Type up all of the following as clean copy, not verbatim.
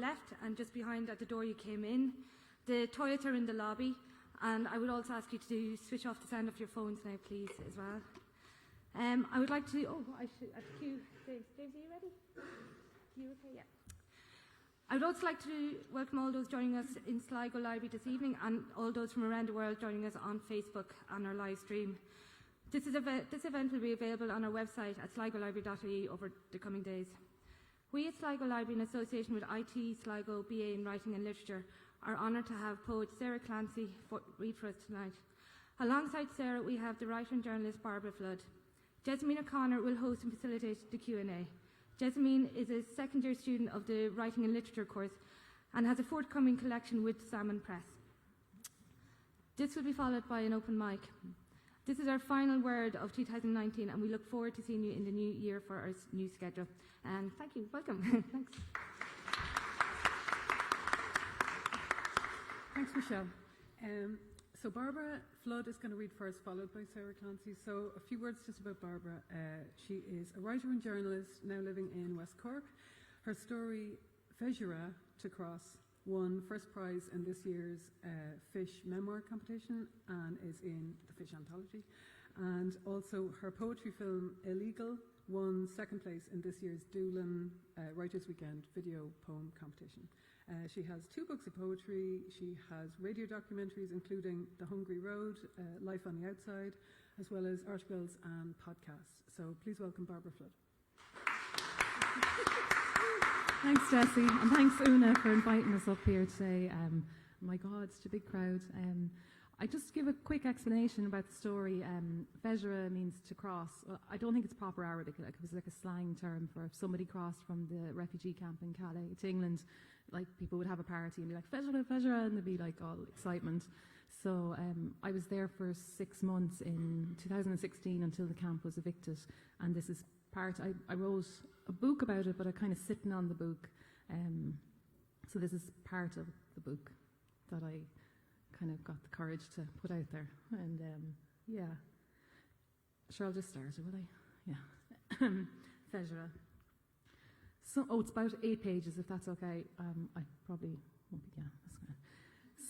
left and just behind at the door you came in. The toilets are in the lobby, and I would also ask you to switch off the sound of your phones now, please, as well. I would like to, I have to cue Dave. Dave, are you ready? You okay? Yeah. I would also like to welcome all those joining us in Sligo Library this evening and all those from around the world joining us on Facebook on our live stream. This event will be available on our website at sligolibrary.ie over the coming days. We at Sligo Library, in association with IT Sligo BA in Writing and Literature, are honoured to have poet Sarah Clancy read for us tonight. Alongside Sarah, we have the writer and journalist Bairbre Flood. Jessamine O'Connor will host and facilitate the Q&A. Jessamine is a second-year student of the Writing and Literature course and has a forthcoming collection with Salmon Press. This will be followed by an open mic. This is our final word of 2019, and we look forward to seeing you in the new year for our new schedule. And thank you. Welcome. Thanks. Thanks, Michelle. So Bairbre Flood is going to read first, followed by Sarah Clancy. So a few words just about Bairbre. She is a writer and journalist now living in West Cork. Her story, Feisire to Cross, won first prize in this year's Fish Memoir competition and is in the Fish Anthology. And also her poetry film, Illegal, won second place in this year's Doolin Writers' Weekend video poem competition. She has 2 books of poetry. She has radio documentaries, including The Hungry Road, Life on the Outside, as well as articles and podcasts. So please welcome Bairbre Flood. Thanks, Jessie, and thanks, Una, for inviting us up here today. My God, it's a big crowd. I just give a quick explanation about the story. Feisire means to cross. Well, I don't think it's proper Arabic. It was like a slang term for if somebody crossed from the refugee camp in Calais to England. Like, people would have a party and be like, Feisire, Feisire, and there'd be like all excitement. So I was there for 6 months in 2016 until the camp was evicted. And this is I wrote a book about it, but I'm kind of sitting on the book. So this is part of the book that I kind of got the courage to put out there. And yeah. Sure, I'll just start, will I? Yeah. Feisire. So, it's about 8 pages, if that's okay. I probably won't be, yeah, that's fine.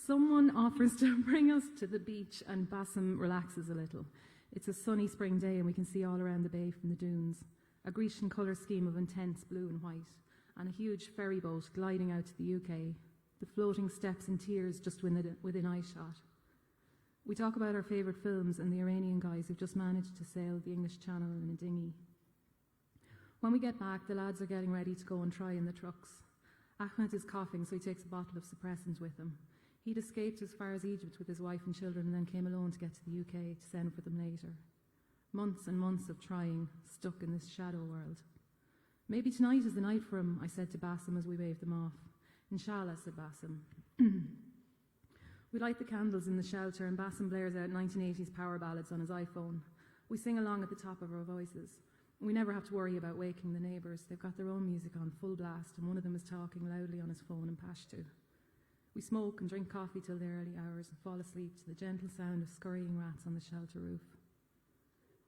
Someone offers to bring us to the beach and Bassam relaxes a little. It's a sunny spring day and we can see all around the bay from the dunes. A Grecian colour scheme of intense blue and white, and a huge ferry boat gliding out to the UK, the floating steps in tears just within eye shot. We talk about our favourite films and the Iranian guys who've just managed to sail the English Channel in a dinghy. When we get back, the lads are getting ready to go and try in the trucks. Ahmed is coughing, so he takes a bottle of suppressant with him. He'd escaped as far as Egypt with his wife and children and then came alone to get to the UK to send for them later. Months and months of trying, stuck in this shadow world. Maybe tonight is the night for him, I said to Bassam as we waved them off. Inshallah, said Bassam. We light the candles in the shelter and Bassam blares out 1980s power ballads on his iPhone. We sing along at the top of our voices. We never have to worry about waking the neighbours. They've got their own music on full blast and one of them is talking loudly on his phone in Pashto. We smoke and drink coffee till the early hours and fall asleep to the gentle sound of scurrying rats on the shelter roof.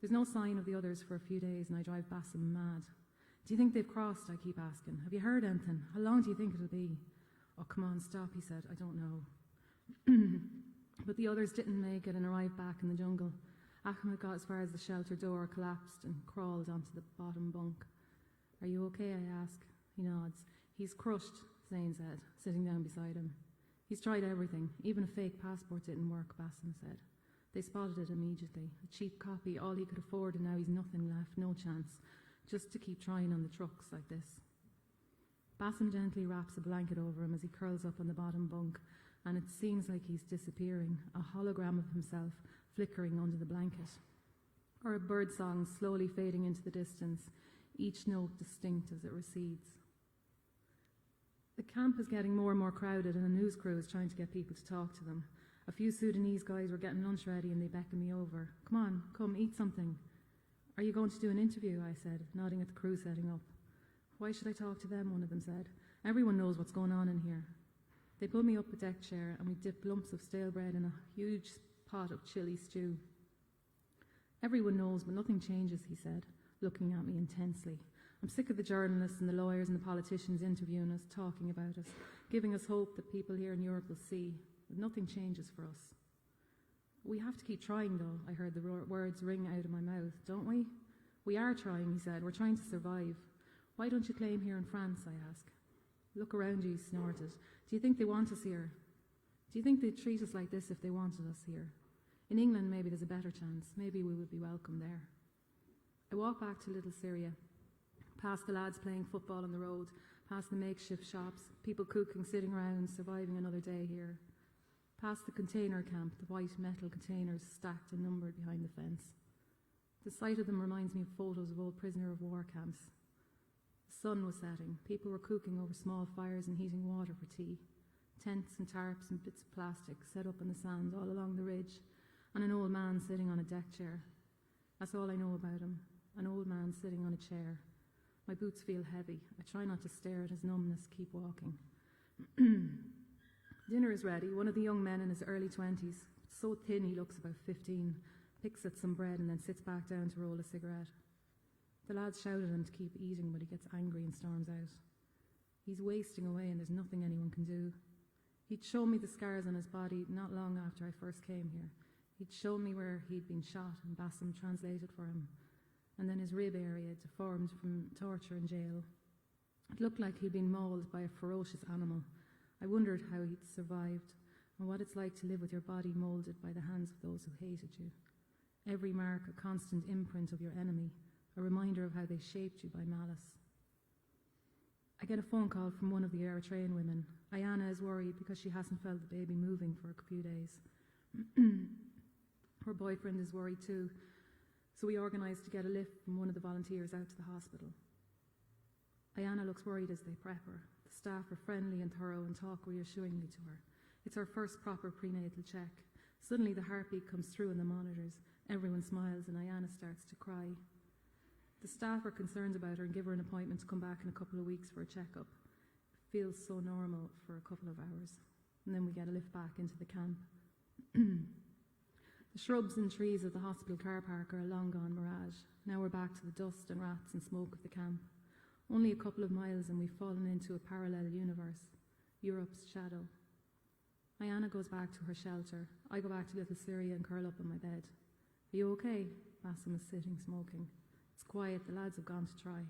There's no sign of the others for a few days and I drive Bassam mad. Do you think they've crossed? I keep asking. Have you heard anything? How long do you think it'll be? Oh, come on, stop, he said. I don't know. But the others didn't make it and arrived back in the jungle. Ahmed got as far as the shelter door, collapsed and crawled onto the bottom bunk. Are you okay? I ask. He nods. He's crushed, Zane said, sitting down beside him. He's tried everything. Even a fake passport didn't work, Bassam said. They spotted it immediately. A cheap copy, all he could afford, and now he's nothing left, no chance. Just to keep trying on the trucks like this. Bassam gently wraps a blanket over him as he curls up on the bottom bunk, and it seems like he's disappearing, a hologram of himself flickering under the blanket. Or a bird song slowly fading into the distance, each note distinct as it recedes. The camp is getting more and more crowded, and a news crew is trying to get people to talk to them. A few Sudanese guys were getting lunch ready and they beckoned me over. Come on, come, eat something. Are you going to do an interview? I said, nodding at the crew setting up. Why should I talk to them? One of them said. Everyone knows what's going on in here. They pulled me up a deck chair and we dipped lumps of stale bread in a huge pot of chili stew. Everyone knows, but nothing changes, he said, looking at me intensely. I'm sick of the journalists and the lawyers and the politicians interviewing us, talking about us, giving us hope that people here in Europe will see that nothing changes for us. We have to keep trying, though, I heard the words ring out of my mouth, don't we? We are trying, he said. We're trying to survive. Why don't you claim here in France, I ask. Look around you, he snorted. Do you think they want us here? Do you think they'd treat us like this if they wanted us here? In England, maybe there's a better chance. Maybe we would be welcome there. I walk back to Little Syria, past the lads playing football on the road, past the makeshift shops, people cooking, sitting around, surviving another day here. Past the container camp, the white metal containers stacked and numbered behind the fence. The sight of them reminds me of photos of old prisoner of war camps. The sun was setting. People were cooking over small fires and heating water for tea. Tents and tarps and bits of plastic set up in the sand all along the ridge, and an old man sitting on a deck chair. That's all I know about him, an old man sitting on a chair. My boots feel heavy. I try not to stare at his numbness, keep walking. Dinner is ready. One of the young men in his early 20s, so thin he looks about 15, picks at some bread and then sits back down to roll a cigarette. The lads shout at him to keep eating, but he gets angry and storms out. He's wasting away and there's nothing anyone can do. He'd shown me the scars on his body not long after I first came here. He'd shown me where he'd been shot and Bassam translated for him, and then his rib area deformed from torture in jail. It looked like he'd been mauled by a ferocious animal. I wondered how he'd survived and what it's like to live with your body moulded by the hands of those who hated you. Every mark a constant imprint of your enemy, a reminder of how they shaped you by malice. I get a phone call from one of the Eritrean women. Ayana is worried because she hasn't felt the baby moving for a few days. Her boyfriend is worried too, so we organised to get a lift from one of the volunteers out to the hospital. Ayana looks worried as they prep her. The staff are friendly and thorough and talk reassuringly to her. It's her first proper prenatal check. Suddenly the heartbeat comes through in the monitors. Everyone smiles and Ayana starts to cry. The staff are concerned about her and give her an appointment to come back in a couple of weeks for a checkup. It feels so normal for a couple of hours. And then we get a lift back into the camp. The shrubs and trees of the hospital car park are a long gone mirage. Now we're back to the dust and rats and smoke of the camp. Only a couple of miles and we've fallen into a parallel universe, Europe's shadow. Ayana goes back to her shelter. I go back to Little Syria and curl up on my bed. Are you okay? Bassam is sitting smoking. It's quiet, the lads have gone to try.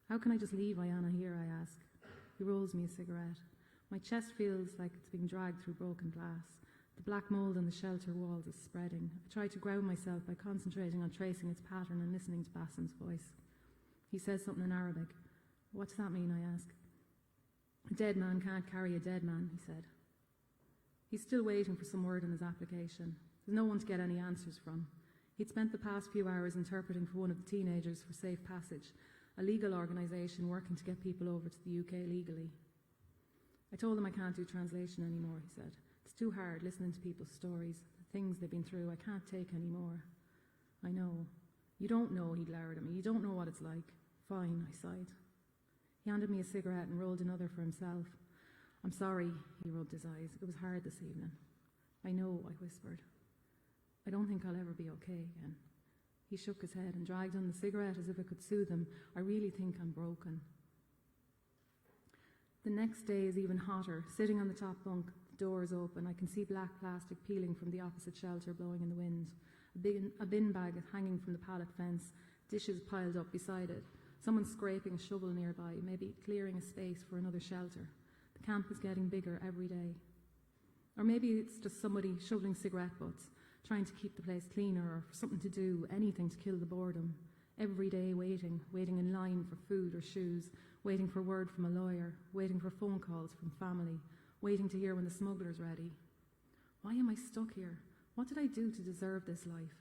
How can I just leave Ayana here, I ask. He rolls me a cigarette. My chest feels like it's being dragged through broken glass. The black mould on the shelter walls is spreading. I try to ground myself by concentrating on tracing its pattern and listening to Bassam's voice. He says something in Arabic. What does that mean, I ask. A dead man can't carry a dead man, he said. He's still waiting for some word in his application. There's no one to get any answers from. He'd spent the past few hours interpreting for one of the teenagers for Safe Passage, a legal organisation working to get people over to the UK legally. I told him I can't do translation anymore, he said. It's too hard listening to people's stories, the things they've been through. I can't take any more. I know. You don't know, he glowered at me. You don't know what it's like. Fine, I sighed. He handed me a cigarette and rolled another for himself. I'm sorry, he rubbed his eyes. It was hard this evening. I know, I whispered. I don't think I'll ever be okay again. He shook his head and dragged on the cigarette as if it could soothe him. I really think I'm broken. The next day is even hotter. Sitting on the top bunk, the door is open. I can see black plastic peeling from the opposite shelter blowing in the wind. A bin bag is hanging from the pallet fence, dishes piled up beside it. Someone scraping a shovel nearby, maybe clearing a space for another shelter. The camp is getting bigger every day. Or maybe it's just somebody shoveling cigarette butts, trying to keep the place cleaner or for something to do, anything to kill the boredom. Every day waiting in line for food or shoes, waiting for word from a lawyer, waiting for phone calls from family, waiting to hear when the smuggler's ready. Why am I stuck here? What did I do to deserve this life?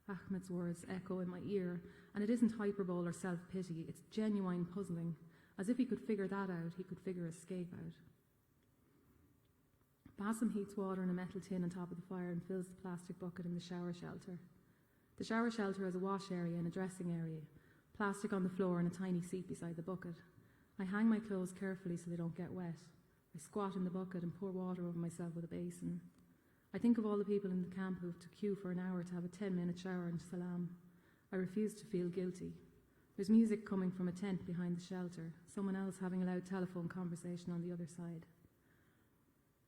Ahmed's words echo in my ear, and it isn't hyperbole or self-pity, it's genuine puzzling. As if he could figure that out, he could figure escape out. Bassam heats water in a metal tin on top of the fire and fills the plastic bucket in the shower shelter. The shower shelter has a wash area and a dressing area, plastic on the floor and a tiny seat beside the bucket. I hang my clothes carefully so they don't get wet. I squat in the bucket and pour water over myself with a basin. I think of all the people in the camp who have to queue for an hour to have a 10-minute shower in Salam. I refuse to feel guilty. There's music coming from a tent behind the shelter, someone else having a loud telephone conversation on the other side.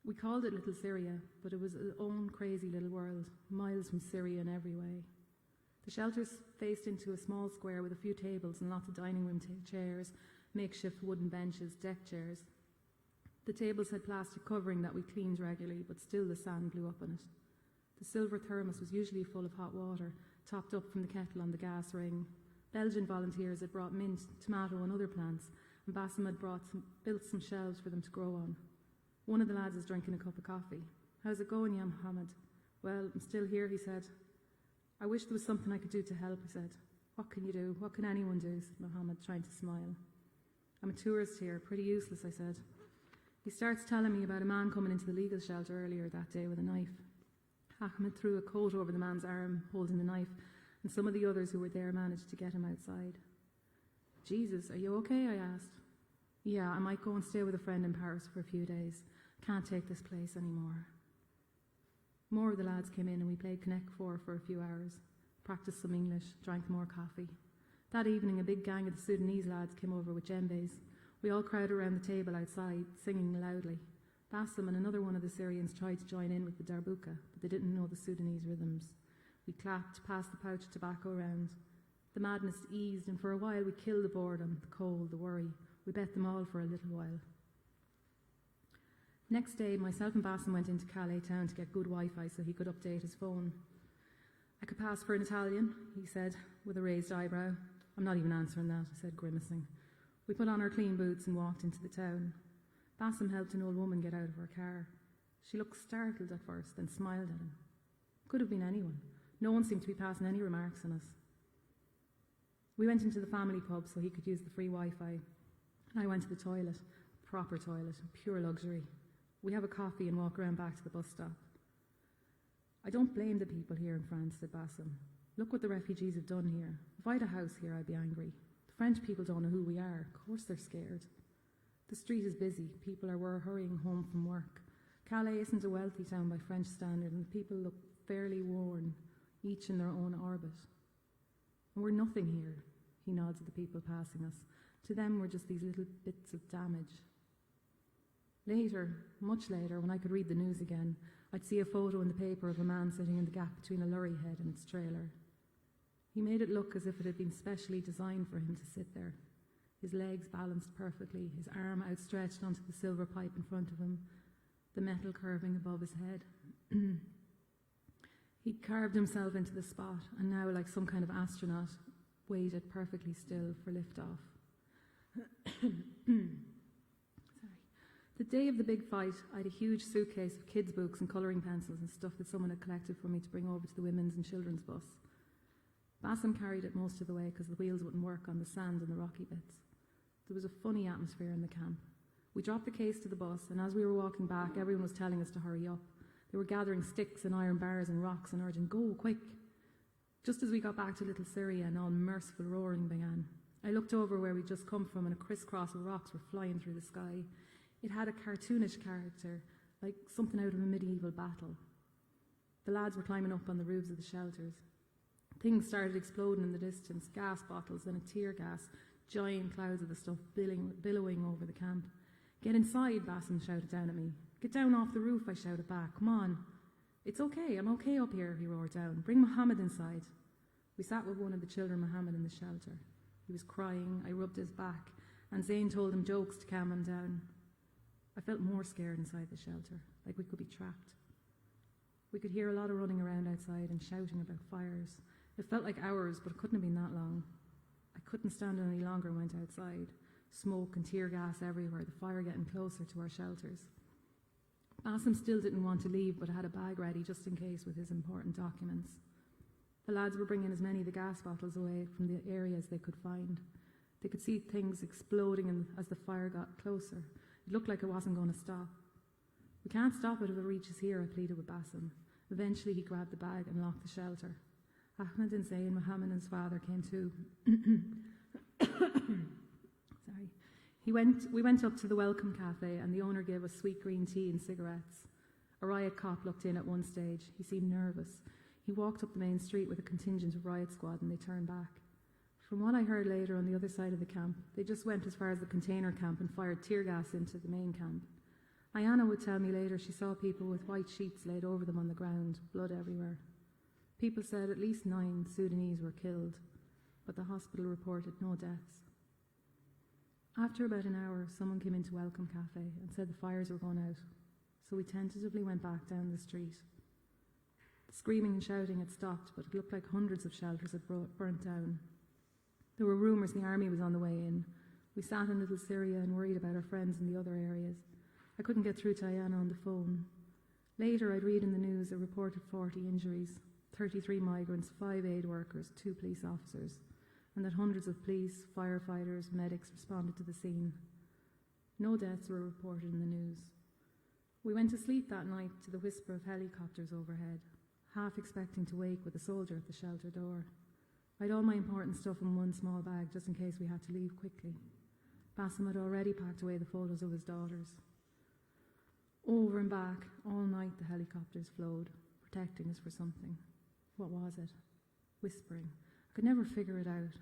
We called it Little Syria, but it was its own crazy little world, miles from Syria in every way. The shelters faced into a small square with a few tables and lots of dining room chairs, makeshift wooden benches, deck chairs. The tables had plastic covering that we cleaned regularly, but still the sand blew up on it. The silver thermos was usually full of hot water, topped up from the kettle on the gas ring. Belgian volunteers had brought mint, tomato and other plants, and Bassam had built some shelves for them to grow on. One of the lads was drinking a cup of coffee. "How's it going, ya Mohammed?" "Well, I'm still here," he said. "I wish there was something I could do to help," I said. "What can you do? What can anyone do?" said Mohammed, trying to smile. "I'm a tourist here, pretty useless," I said. He starts telling me about a man coming into the legal shelter earlier that day with a knife. Ahmed threw a coat over the man's arm, holding the knife, and some of the others who were there managed to get him outside. "Jesus, are you okay?" I asked. "Yeah, I might go and stay with a friend in Paris for a few days. Can't take this place anymore." More of the lads came in and we played Connect Four for a few hours, practiced some English, drank more coffee. That evening a big gang of the Sudanese lads came over with djembes. We all crowded around the table outside, singing loudly. Bassam and another one of the Syrians tried to join in with the darbuka, but they didn't know the Sudanese rhythms. We clapped, passed the pouch of tobacco around. The madness eased, and for a while we killed the boredom, the cold, the worry. We bet them all for a little while. Next day, myself and Bassam went into Calais town to get good Wi-Fi so he could update his phone. "I could pass for an Italian," he said, with a raised eyebrow. "I'm not even answering that," I said, grimacing. We put on our clean boots and walked into the town. Bassam helped an old woman get out of her car. She looked startled at first, then smiled at him. Could have been anyone. No one seemed to be passing any remarks on us. We went into the family pub so he could use the free Wi-Fi. And I went to the toilet, proper toilet, pure luxury. We have a coffee and walk around back to the bus stop. "I don't blame the people here in France," said Bassam. "Look what the refugees have done here. If I had a house here, I'd be angry. The French people don't know who we are. Of course they're scared. The street is busy. People are hurrying home from work. Calais isn't a wealthy town by French standard, and the people look fairly worn, each in their own orbit. And we're nothing here," he nods at the people passing us. "To them, we're just these little bits of damage." Later, much later, when I could read the news again, I'd see a photo in the paper of a man sitting in the gap between a lorry head and its trailer. He made it look as if it had been specially designed for him to sit there. His legs balanced perfectly, his arm outstretched onto the silver pipe in front of him, the metal curving above his head. He'd carved himself into the spot, and now, like some kind of astronaut, waited perfectly still for liftoff. The day of the big fight, I had a huge suitcase of kids' books and colouring pencils and stuff that someone had collected for me to bring over to the women's and children's bus. Bassam carried it most of the way because the wheels wouldn't work on the sand and the rocky bits. There was a funny atmosphere in the camp. We dropped the case to the bus, and as we were walking back, everyone was telling us to hurry up. They were gathering sticks and iron bars and rocks and urging, "Go, quick." Just as we got back to Little Syria, an unmerciful roaring began. I looked over where we'd just come from, and a crisscross of rocks were flying through the sky. It had a cartoonish character, like something out of a medieval battle. The lads were climbing up on the roofs of the shelters. Things started exploding in the distance, gas bottles, then a tear gas, giant clouds of the stuff billowing over the camp. "Get inside," Bassam shouted down at me. "Get down off the roof," I shouted back. "Come on." "It's okay, I'm okay up here," he roared down. "Bring Mohammed inside." We sat with one of the children, Mohammed, in the shelter. He was crying. I rubbed his back, and Zayn told him jokes to calm him down. I felt more scared inside the shelter, like we could be trapped. We could hear a lot of running around outside and shouting about fires. It felt like hours, but it couldn't have been that long. I couldn't stand it any longer and went outside. Smoke and tear gas everywhere, the fire getting closer to our shelters. Bassam still didn't want to leave, but had a bag ready just in case with his important documents. The lads were bringing as many of the gas bottles away from the areas they could find. They could see things exploding as the fire got closer. It looked like it wasn't going to stop. "We can't stop it if it reaches here," I pleaded with Bassam. Eventually he grabbed the bag and locked the shelter. Ahmed and Zayn, Mohammed and his father came too. Sorry. We went up to the Welcome Cafe, and the owner gave us sweet green tea and cigarettes. A riot cop looked in at one stage. He seemed nervous. He walked up the main street with a contingent of riot squad, and they turned back. From what I heard later on the other side of the camp, they just went as far as the container camp and fired tear gas into the main camp. Ayanna would tell me later she saw people with white sheets laid over them on the ground, blood everywhere. People said at least 9 Sudanese were killed, but the hospital reported no deaths. After about an hour, someone came into Welcome Cafe and said the fires were going out, so we tentatively went back down the street. The screaming and shouting had stopped, but it looked like hundreds of shelters had burnt down. There were rumours the army was on the way in. We sat in Little Syria and worried about our friends in the other areas. I couldn't get through to Ayanna on the phone. Later, I'd read in the news a reported 40 injuries, 33 migrants, 5 aid workers, 2 police officers, and that hundreds of police, firefighters, medics responded to the scene. No deaths were reported in the news. We went to sleep that night to the whisper of helicopters overhead, half expecting to wake with a soldier at the shelter door. I'd all my important stuff in one small bag just in case we had to leave quickly. Bassem had already packed away the photos of his daughters. Over and back, all night the helicopters flowed, protecting us for something. What was it? Whispering. I could never figure it out.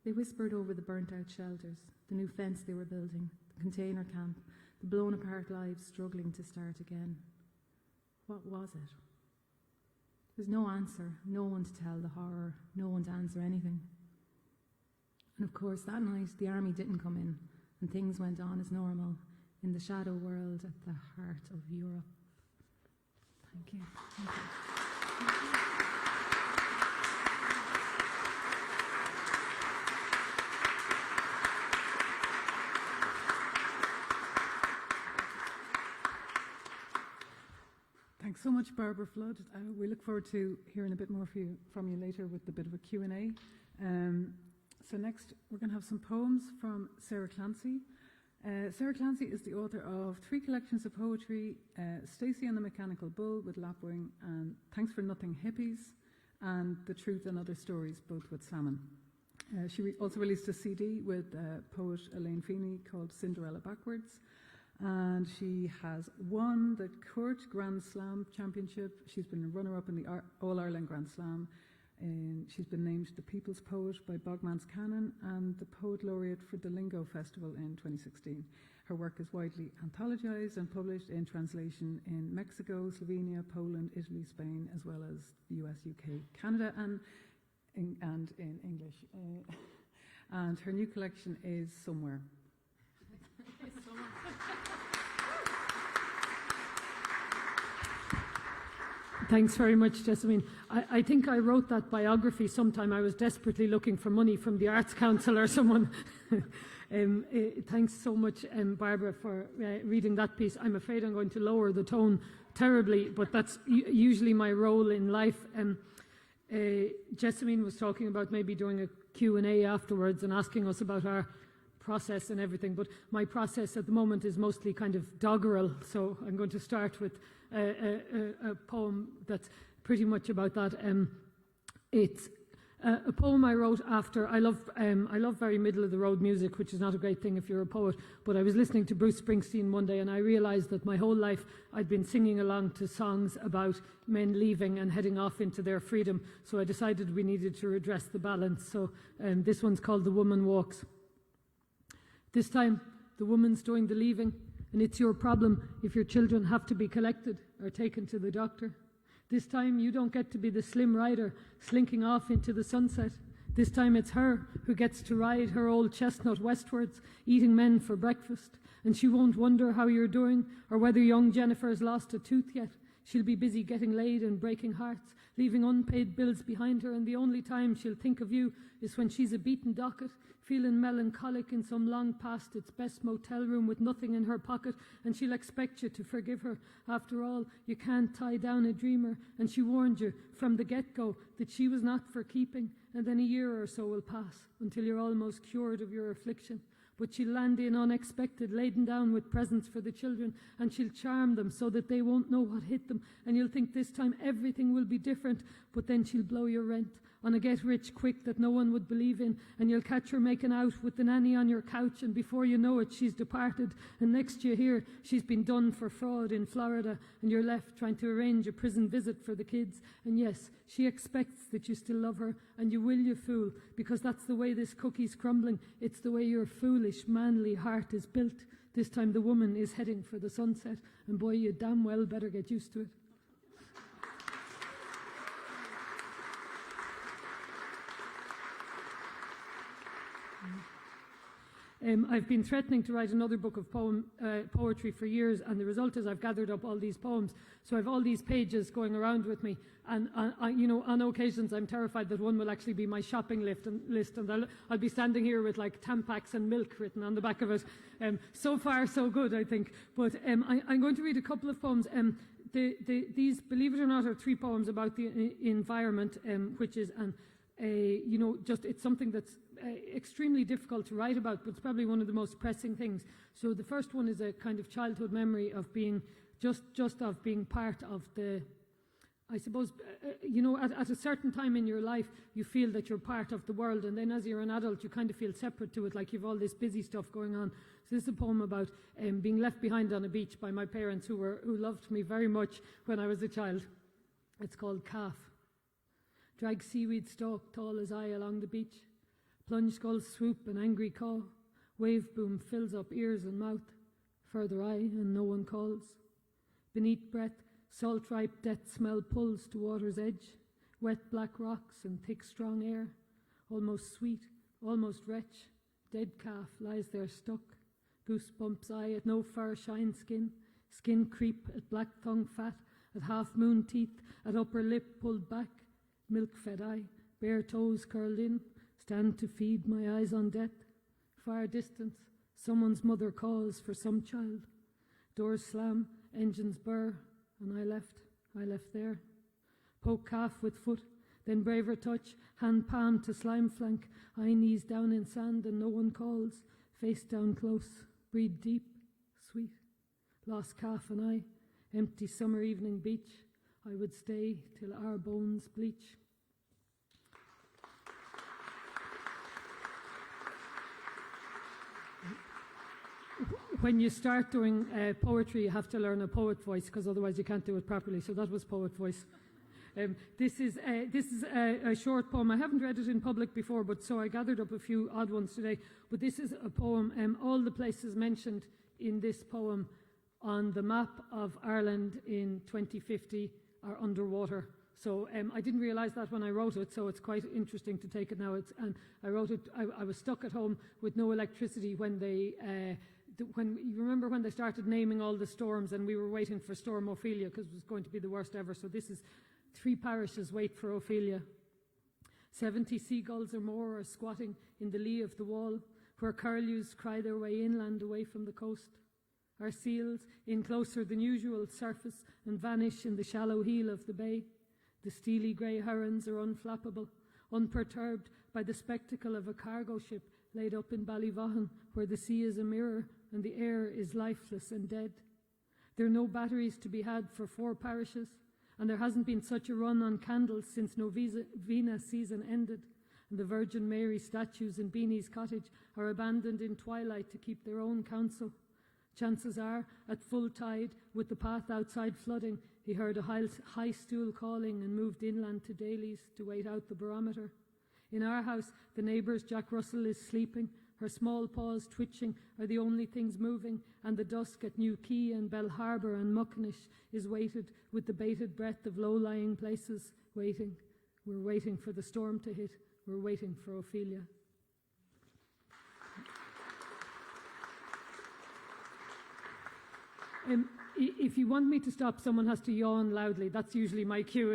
They whispered over the burnt-out shelters, the new fence they were building, the container camp, the blown-apart lives struggling to start again. What was it? There's no answer, no one to tell the horror, no one to answer anything. And of course, that night, the army didn't come in, and things went on as normal in the shadow world at the heart of Europe. Thank you. Thank you. Thanks so much, Bairbre Flood. We look forward to hearing a bit more from you later with a bit of a Q&A. So next, we're going to have some poems from Sarah Clancy. Sarah Clancy is the author of 3 collections of poetry, Stacey and the Mechanical Bull with Lapwing, and Thanks for Nothing Hippies, and The Truth and Other Stories, both with Salmon. She also released a CD with poet Elaine Feeney called Cinderella Backwards, and she has won the Cuirt Grand Slam Championship. She's been a runner-up in the All-Ireland Grand Slam. She's been named the People's Poet by Bogman's Canon and the Poet Laureate for the Lingo Festival in 2016. Her work is widely anthologized and published in translation in Mexico, Slovenia, Poland, Italy, Spain, as well as the US, UK, Canada, and in English. And her new collection is Somewhere. Thanks very much, Jessamine. I think I wrote that biography sometime. I was desperately looking for money from the Arts Council or someone. Thanks so much, Bairbre, for reading that piece. I'm afraid I'm going to lower the tone terribly, but that's usually my role in life. Jessamine was talking about maybe doing a Q&A afterwards and asking us about our process and everything, but my process at the moment is mostly kind of doggerel, so I'm going to start with a poem that's pretty much about that. It's a poem I wrote after. I love very middle of the road music, which is not a great thing if you're a poet, but I was listening to Bruce Springsteen one day and I realised that my whole life I'd been singing along to songs about men leaving and heading off into their freedom, so I decided we needed to redress the balance. So this one's called The Woman Walks. This time the woman's doing the leaving, and it's your problem if your children have to be collected or taken to the doctor. This time you don't get to be the slim rider slinking off into the sunset. This time it's her who gets to ride her old chestnut westwards, eating men for breakfast, and she won't wonder how you're doing or whether young Jennifer's lost a tooth yet. She'll be busy getting laid and breaking hearts, leaving unpaid bills behind her, and the only time she'll think of you is when she's a beaten docket, feeling melancholic in some long past its best motel room with nothing in her pocket, and she'll expect you to forgive her. After all, you can't tie down a dreamer, and she warned you from the get-go that she was not for keeping, and then a year or so will pass until you're almost cured of your affliction. But she'll land in unexpected, laden down with presents for the children, and she'll charm them so that they won't know what hit them, and you'll think this time everything will be different, but then she'll blow your rent on a get-rich-quick that no one would believe in, and you'll catch her making out with the nanny on your couch, and before you know it, she's departed, and next you hear she's been done for fraud in Florida, and you're left trying to arrange a prison visit for the kids. And yes, she expects that you still love her, and you will, you fool, because that's the way this cookie's crumbling. It's the way your foolish, manly heart is built. This time the woman is heading for the sunset, and boy, you damn well better get used to it. I've been threatening to write another book of poetry for years, and the result is I've gathered up all these poems. So I have all these pages going around with me, and on occasions I'm terrified that one will actually be my shopping list, and I'll be standing here with like Tampax and milk written on the back of it. So far, so good, I think. But I'm going to read a couple of poems. These, believe it or not, are 3 poems about the environment, which is it's something that's extremely difficult to write about, but it's probably one of the most pressing things. So the first one is a kind of childhood memory of being of being part of the, I suppose, at a certain time in your life, you feel that you're part of the world, and then as you're an adult, you kind of feel separate to it, like you've all this busy stuff going on. So this is a poem about being left behind on a beach by my parents, who loved me very much when I was a child. It's called Calf. Drag seaweed stalk tall as I along the beach. Plunge gulls swoop an angry caw. Wave boom fills up ears and mouth. Further I, and no one calls. Beneath breath, salt-ripe death smell pulls to water's edge. Wet black rocks and thick strong air. Almost sweet, almost wretch. Dead calf lies there stuck. Goosebumps eye at no fur shine skin. Skin creep at black tongue fat. At half-moon teeth, at upper lip pulled back. Milk-fed eye, bare toes curled in. Stand to feed my eyes on death. Far distance, someone's mother calls for some child. Doors slam, engines burr, and I left there. Poke calf with foot, then braver touch, hand palm to slime flank, eye knees down in sand and no one calls, face down close, breathe deep, sweet. Lost calf and I, empty summer evening beach, I would stay till our bones bleach. When you start doing poetry, you have to learn a poet voice, because otherwise you can't do it properly. So that was poet voice. This is a short poem. I haven't read it in public before, but so I gathered up a few odd ones today. But this is a poem. All the places mentioned in this poem on the map of Ireland in 2050 are underwater. So I didn't realise that when I wrote it, so it's quite interesting to take it now. And I wrote it, I was stuck at home with no electricity when they... you remember when they started naming all the storms, and we were waiting for Storm Ophelia because it was going to be the worst ever. So this is 3 parishes wait for Ophelia. 70 seagulls or more are squatting in the lee of the wall, where curlews cry their way inland away from the coast. Our seals in closer than usual surface and vanish in the shallow heel of the bay. The steely grey herons are unflappable, unperturbed by the spectacle of a cargo ship laid up in Ballyvaughan, where the sea is a mirror and the air is lifeless and dead. There are no batteries to be had for 4 parishes, and there hasn't been such a run on candles since Novena season ended, and the Virgin Mary statues in Beanie's cottage are abandoned in twilight to keep their own counsel. Chances are, at full tide, with the path outside flooding, he heard a high stool calling and moved inland to Daly's to wait out the barometer. In our house, the neighbour's Jack Russell is sleeping. Her small paws twitching are the only things moving, and the dusk at New Quay and Bell Harbour and Mucknish is weighted with the bated breath of low-lying places, waiting. We're waiting for the storm to hit. We're waiting for Ophelia. If you want me to stop, someone has to yawn loudly. That's usually my cue.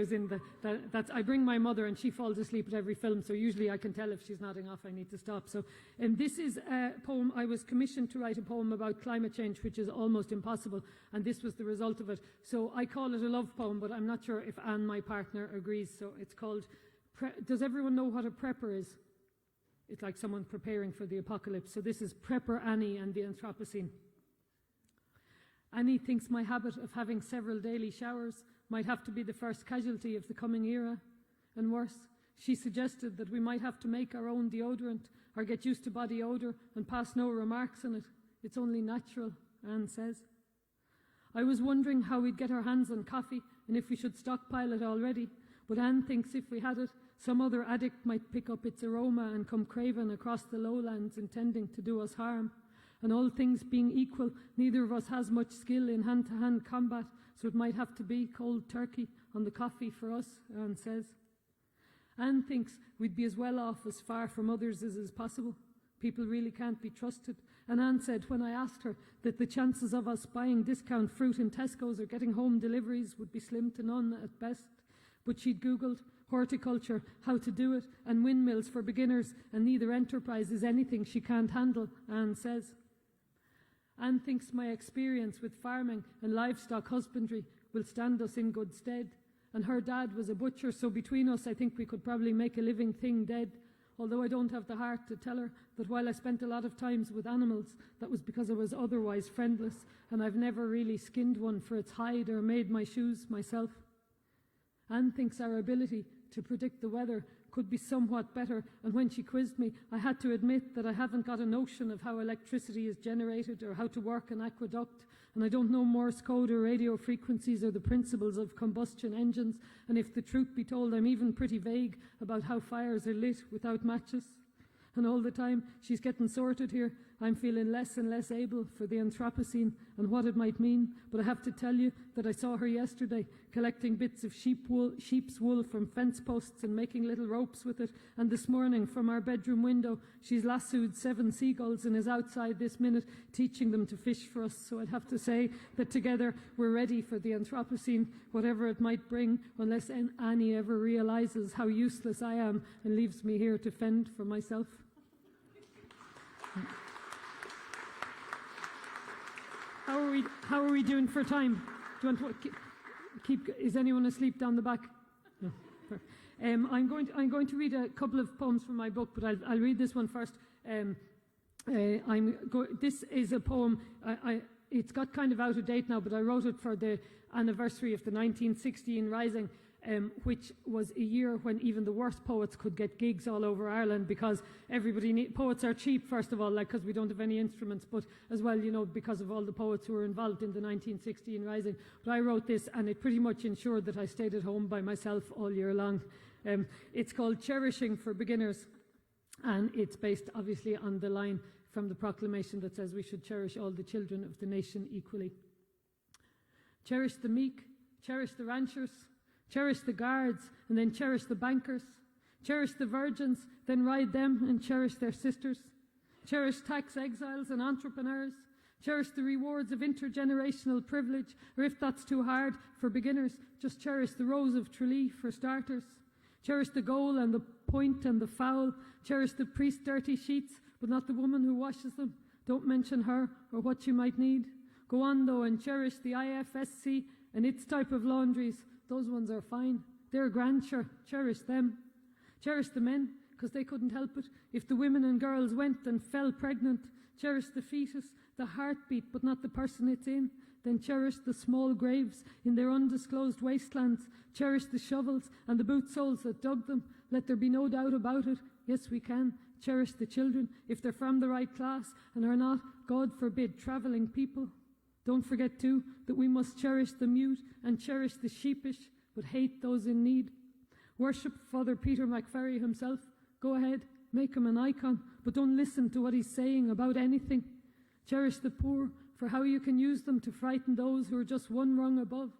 I bring my mother and she falls asleep at every film, so usually I can tell if she's nodding off I need to stop. So this is a poem. I was commissioned to write a poem about climate change, which is almost impossible, and this was the result of it. So I call it a love poem, but I'm not sure if Anne, my partner, agrees. So it's called... Does everyone know what a prepper is? It's like someone preparing for the apocalypse. So this is Prepper Annie and the Anthropocene. Annie thinks my habit of having several daily showers might have to be the first casualty of the coming era. And worse, She suggested that we might have to make our own deodorant or get used to body odour and pass no remarks on it. It's only natural, Anne says. I was wondering how we'd get our hands on coffee and if we should stockpile it already, but Anne thinks if we had it, some other addict might pick up its aroma and come craving across the lowlands intending to do us harm. And all things being equal, neither of us has much skill in hand-to-hand combat, so it might have to be cold turkey on the coffee for us, Anne says. Anne thinks we'd be as well off as far from others as is possible. People really can't be trusted. And Anne said when I asked her that the chances of us buying discount fruit in Tesco's or getting home deliveries would be slim to none at best. But she'd Googled horticulture, how to do it, and windmills for beginners, and neither enterprise is anything she can't handle, Anne says. Anne thinks my experience with farming and livestock husbandry will stand us in good stead. And her dad was a butcher, so between us I think we could probably make a living thing dead. Although I don't have the heart to tell her that while I spent a lot of times with animals, that was because I was otherwise friendless, and I've never really skinned one for its hide or made my shoes myself. Anne thinks our ability to predict the weather could be somewhat better, and when she quizzed me, I had to admit that I haven't got a notion of how electricity is generated or how to work an aqueduct, and I don't know Morse code or radio frequencies or the principles of combustion engines, and if the truth be told, I'm even pretty vague about how fires are lit without matches. And all the time she's getting sorted here, I'm feeling less and less able for the Anthropocene and what it might mean. But I have to tell you that I saw her yesterday collecting bits of sheep's wool from fence posts and making little ropes with it. And this morning from our bedroom window, she's lassoed 7 seagulls and is outside this minute teaching them to fish for us. So I'd have to say that together we're ready for the Anthropocene, whatever it might bring, unless Annie ever realises how useless I am and leaves me here to fend for myself. How are we doing for time? Do you want to keep? Is anyone asleep down the back? No. I'm going to read a couple of poems from my book, but I'll read this one first. This is a poem. It's got kind of out of date now, but I wrote it for the anniversary of the 1916 Rising. Which was a year when even the worst poets could get gigs all over Ireland, because poets are cheap, first of all, because we don't have any instruments, but as well, because of all the poets who were involved in the 1916 Rising. But I wrote this, and it pretty much ensured that I stayed at home by myself all year long. It's called Cherishing for Beginners, and it's based obviously on the line from the proclamation that says we should cherish all the children of the nation equally. Cherish the meek, cherish the ranchers, cherish the guards, and then cherish the bankers. Cherish the virgins, then ride them and cherish their sisters. Cherish tax exiles and entrepreneurs. Cherish the rewards of intergenerational privilege, or if that's too hard for beginners, just cherish the rose of Tralee for starters. Cherish the goal and the point and the foul. Cherish the priest's dirty sheets, but not the woman who washes them. Don't mention her or what you might need. Go on, though, and cherish the IFSC and its type of laundries. Those ones are fine. They're grand, sure. Cherish them. Cherish the men, because they couldn't help it. If the women and girls went and fell pregnant, cherish the fetus, the heartbeat, but not the person it's in. Then cherish the small graves in their undisclosed wastelands. Cherish the shovels and the boot soles that dug them. Let there be no doubt about it. Yes, we can. Cherish the children, if they're from the right class and are not, God forbid, travelling people. Don't forget, too, that we must cherish the mute and cherish the sheepish, but hate those in need. Worship Father Peter McFerry himself. Go ahead, make him an icon, but don't listen to what he's saying about anything. Cherish the poor, for how you can use them to frighten those who are just one rung above.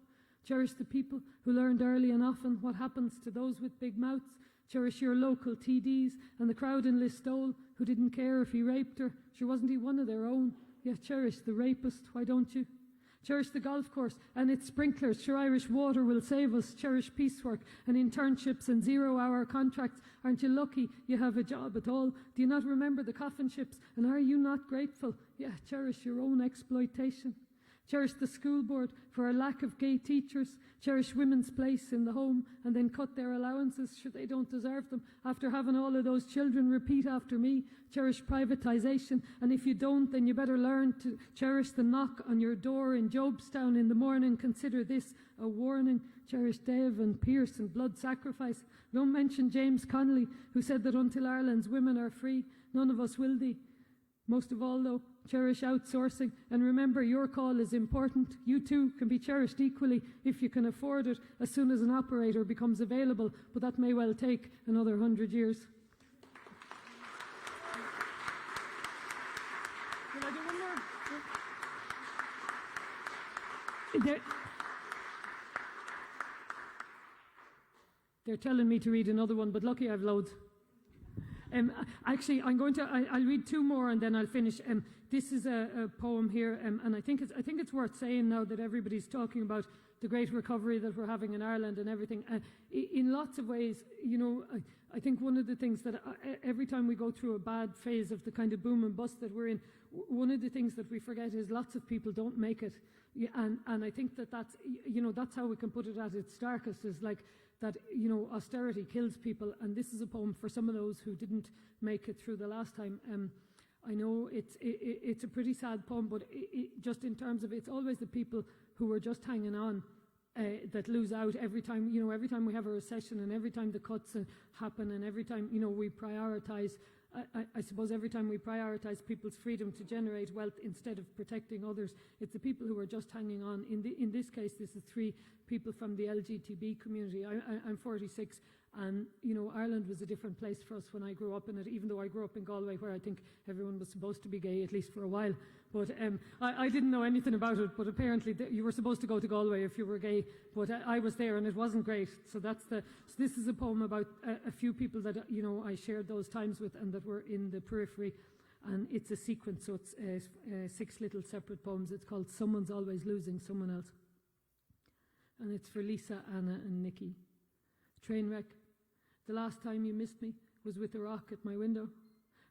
Cherish the people who learned early and often what happens to those with big mouths. Cherish your local TDs and the crowd in Listowel who didn't care if he raped her. Sure, wasn't he one of their own? Yeah, cherish the rapist, why don't you? Cherish the golf course and its sprinklers. Sure, Irish Water will save us. Cherish piecework and internships and 0-hour contracts. Aren't you lucky you have a job at all? Do you not remember the coffin ships? And are you not grateful? Yeah, cherish your own exploitation. Cherish the school board for our lack of gay teachers. Cherish women's place in the home and then cut their allowances should they don't deserve them. After having all of those children, repeat after me. Cherish privatisation, and if you don't, then you better learn to cherish the knock on your door in Jobstown in the morning. Consider this a warning. Cherish Dev and Pierce and blood sacrifice. Don't mention James Connolly, who said that until Ireland's women are free, none of us will be. Most of all, though, cherish outsourcing, and remember your call is important. You too can be cherished equally if you can afford it as soon as an operator becomes available, but that may well take another 100 years. Will I do one more? They're telling me to read another one, but lucky I've loads. Actually, I'll read two more and then I'll finish. This is a poem here, and I think it's worth saying now that everybody's talking about the great recovery that we're having in Ireland and everything. In lots of ways, you know, I think one of the things that every time we go through a bad phase of the kind of boom and bust that we're in, one of the things that we forget is lots of people don't make it. Yeah, and I think that's, you know, that's how we can put it at its starkest, is like that, you know, austerity kills people. And this is a poem for some of those who didn't make it through the last time. I know it's a pretty sad poem, but just in terms of, it's always the people who are just hanging on that lose out every time, you know, every time we have a recession and every time the cuts happen and every time, you know, we prioritise. I suppose every time we prioritise people's freedom to generate wealth instead of protecting others, it's the people who are just hanging on. In this case, this is 3 people from the LGTB community. I'm 46, and you know, Ireland was a different place for us when I grew up in it, even though I grew up in Galway, where I think everyone was supposed to be gay, at least for a while. But I didn't know anything about it, but apparently you were supposed to go to Galway if you were gay, but I was there and it wasn't great. So this is a poem about a few people that, you know, I shared those times with and that were in the periphery, and it's a sequence, so it's 6 little separate poems. It's called Someone's Always Losing Someone Else. And it's for Lisa, Anna and Nikki. Train wreck. The last time you missed me was with a rock at my window.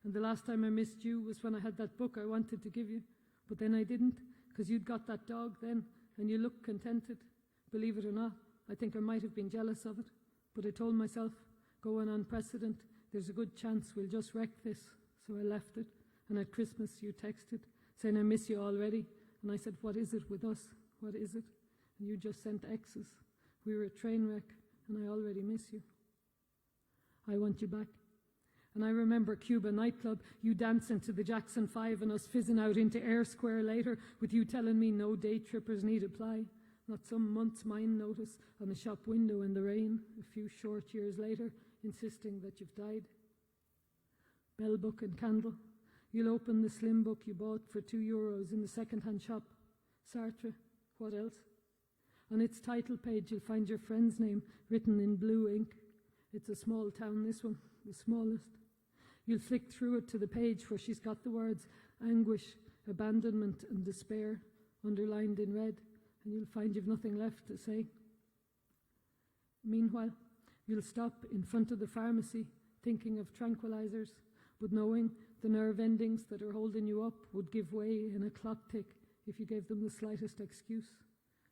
And the last time I missed you was when I had that book I wanted to give you. But then I didn't, because you'd got that dog then, and you looked contented. Believe it or not, I think I might have been jealous of it. But I told myself, going on precedent, there's a good chance we'll just wreck this. So I left it. And at Christmas you texted, saying I miss you already. And I said, what is it with us? What is it? And you just sent X's. We were a train wreck, and I already miss you. I want you back. And I remember Cuba nightclub, you dancing to the Jackson 5 and us fizzing out into Ayr Square later, with you telling me no day trippers need apply. Not some month's mine notice on a shop window in the rain, a few short years later, insisting that you've died. Bell book and candle. You'll open the slim book you bought for €2 in the second-hand shop. Sartre, what else? On its title page you'll find your friend's name written in blue ink. It's a small town, this one, the smallest. You'll flick through it to the page where she's got the words anguish, abandonment and despair underlined in red, and you'll find you've nothing left to say. Meanwhile, you'll stop in front of the pharmacy thinking of tranquilizers, but knowing the nerve endings that are holding you up would give way in a clock tick if you gave them the slightest excuse.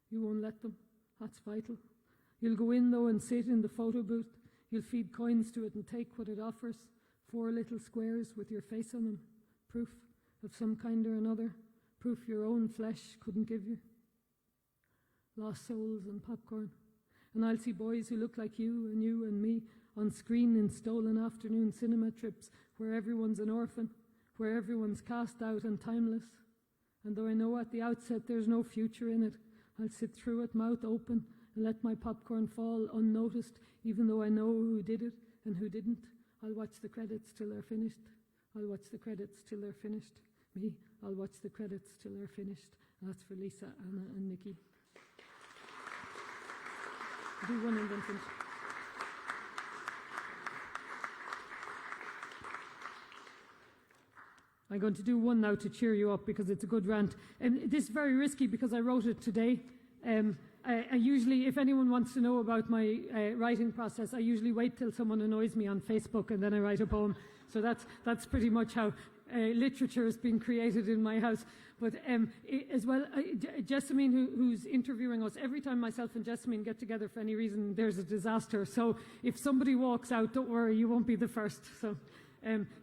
You won't let them. That's vital. You'll go in, though, and sit in the photo booth. You'll feed coins to it and take what it offers. 4 little squares with your face on them. Proof of some kind or another. Proof your own flesh couldn't give you. Lost souls and popcorn. And I'll see boys who look like you and me on screen in stolen afternoon cinema trips where everyone's an orphan, where everyone's cast out and timeless. And though I know at the outset there's no future in it, I'll sit through it mouth open and let my popcorn fall unnoticed, even though I know who did it and who didn't. I'll watch the credits till they're finished. I'll watch the credits till they're finished. Me, I'll watch the credits till they're finished. And that's for Lisa, Anna and Nikki. Do one and then finish. I'm going to do one now to cheer you up because it's a good rant. This is very risky because I wrote it today. I usually, if anyone wants to know about my writing process, I usually wait till someone annoys me on Facebook and then I write a poem. So that's pretty much how. literature is being created in my house. But as well, Jessamine, who's interviewing us, every time myself and Jessamine get together for any reason, there's a disaster. So if somebody walks out, don't worry, you won't be the first. So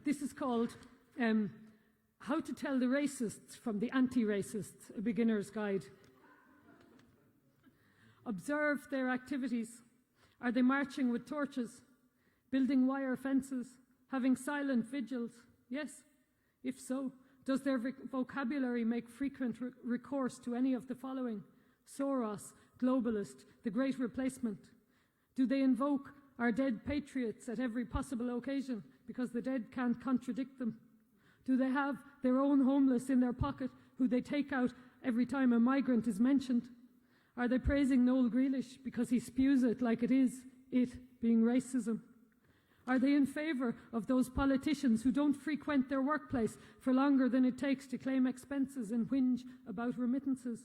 this is called How to Tell the Racists from the Anti-Racists, a beginner's guide. Observe their activities. Are they marching with torches, building wire fences, having silent vigils? Yes. If so, does their vocabulary make frequent recourse to any of the following? Soros, globalist, the great replacement. Do they invoke our dead patriots at every possible occasion because the dead can't contradict them? Do they have their own homeless in their pocket who they take out every time a migrant is mentioned? Are they praising Noel Grealish because he spews it like it is, it being racism? Are they in favour of those politicians who don't frequent their workplace for longer than it takes to claim expenses and whinge about remittances,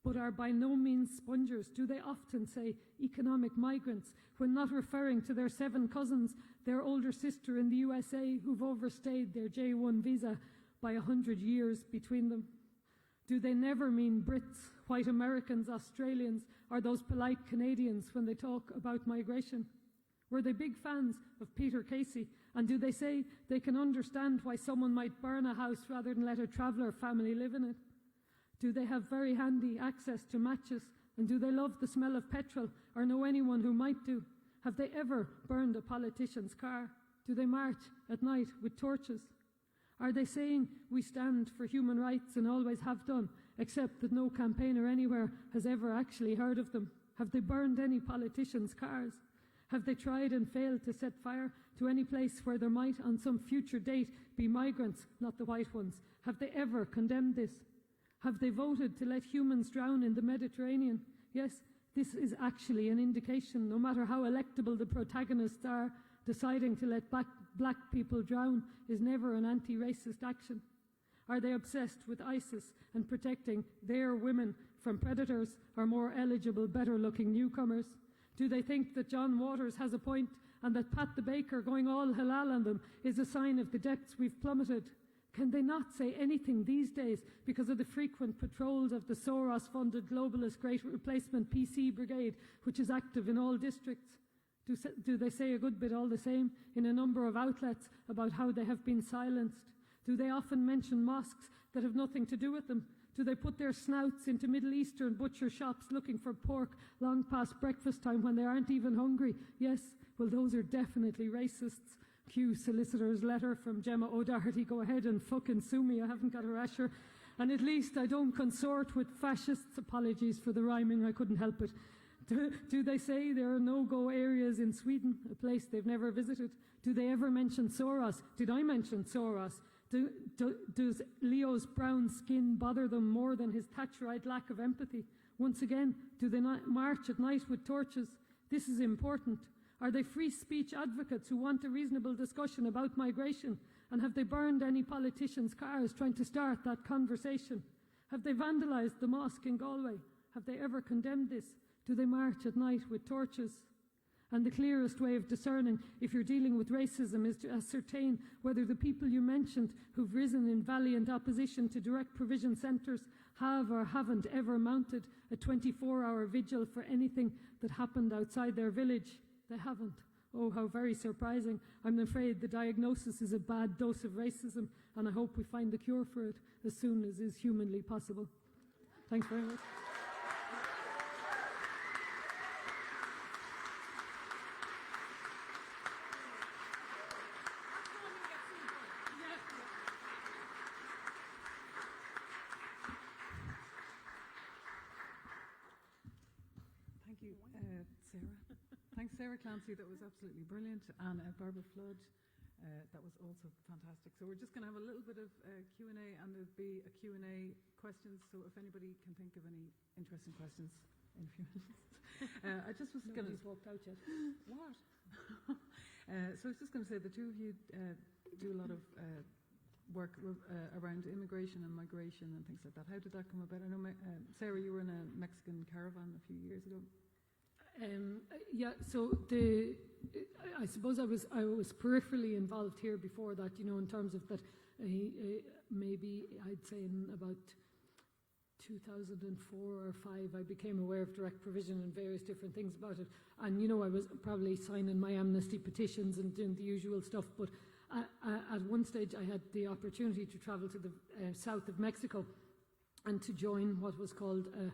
but are by no means spongers? Do they often say economic migrants when not referring to their 7 cousins, their older sister in the USA who've overstayed their J1 visa by 100 years between them? Do they never mean Brits, white Americans, Australians, or those polite Canadians when they talk about migration? Were they big fans of Peter Casey? And do they say they can understand why someone might burn a house rather than let a traveller family live in it? Do they have very handy access to matches? And do they love the smell of petrol or know anyone who might do? Have they ever burned a politician's car? Do they march at night with torches? Are they saying we stand for human rights and always have done, except that no campaigner anywhere has ever actually heard of them? Have they burned any politicians' cars? Have they tried and failed to set fire to any place where there might on some future date be migrants, not the white ones? Have they ever condemned this? Have they voted to let humans drown in the Mediterranean? Yes, this is actually an indication, no matter how electable the protagonists are, deciding to let black people drown is never an anti-racist action. Are they obsessed with ISIS and protecting their women from predators or more eligible, better-looking newcomers? Do they think that John Waters has a point and that Pat the Baker going all halal on them is a sign of the depths we've plummeted? Can they not say anything these days because of the frequent patrols of the Soros-funded globalist Great Replacement PC Brigade, which is active in all districts? Do they say a good bit all the same in a number of outlets about how they have been silenced? Do they often mention mosques that have nothing to do with them? Do they put their snouts into Middle Eastern butcher shops looking for pork long past breakfast time when they aren't even hungry? Yes, well, those are definitely racists. Cue solicitor's letter from Gemma O'Doherty. Go ahead and fucking sue me. I haven't got a rasher. And at least I don't consort with fascists. Apologies for the rhyming. I couldn't help it. Do they say there are no-go areas in Sweden, a place they've never visited? Do they ever mention Soros? Did I mention Soros? Does Leo's brown skin bother them more than his Thatcherite lack of empathy? Once again, do they not march at night with torches? This is important. Are they free speech advocates who want a reasonable discussion about migration? And have they burned any politicians' cars trying to start that conversation? Have they vandalised the mosque in Galway? Have they ever condemned this? Do they march at night with torches? And the clearest way of discerning if you're dealing with racism is to ascertain whether the people you mentioned who've risen in valiant opposition to direct provision centres have or haven't ever mounted a 24-hour vigil for anything that happened outside their village. They haven't. Oh, how very surprising. I'm afraid the diagnosis is a bad dose of racism, and I hope we find the cure for it as soon as is humanly possible. Thanks very much. Thanks, Sarah Clancy. That was absolutely brilliant. And Bairbre Flood, that was also fantastic. So we're just going to have a little bit of Q&A, and there'll be a Q&A questions. So if anybody can think of any interesting questions in a few minutes. I just was going to... Nobody's walked out yet. What? So I was just going to say, the two of you do a lot of work around immigration and migration and things like that. How did that come about? I know, Sarah, you were in a Mexican caravan a few years ago. So I suppose I was peripherally involved here before that, in terms of that maybe I'd say in about 2004 or 5, I became aware of direct provision and various different things about it. And, I was probably signing my amnesty petitions and doing the usual stuff, but at one stage I had the opportunity to travel to the south of Mexico and to join what was called a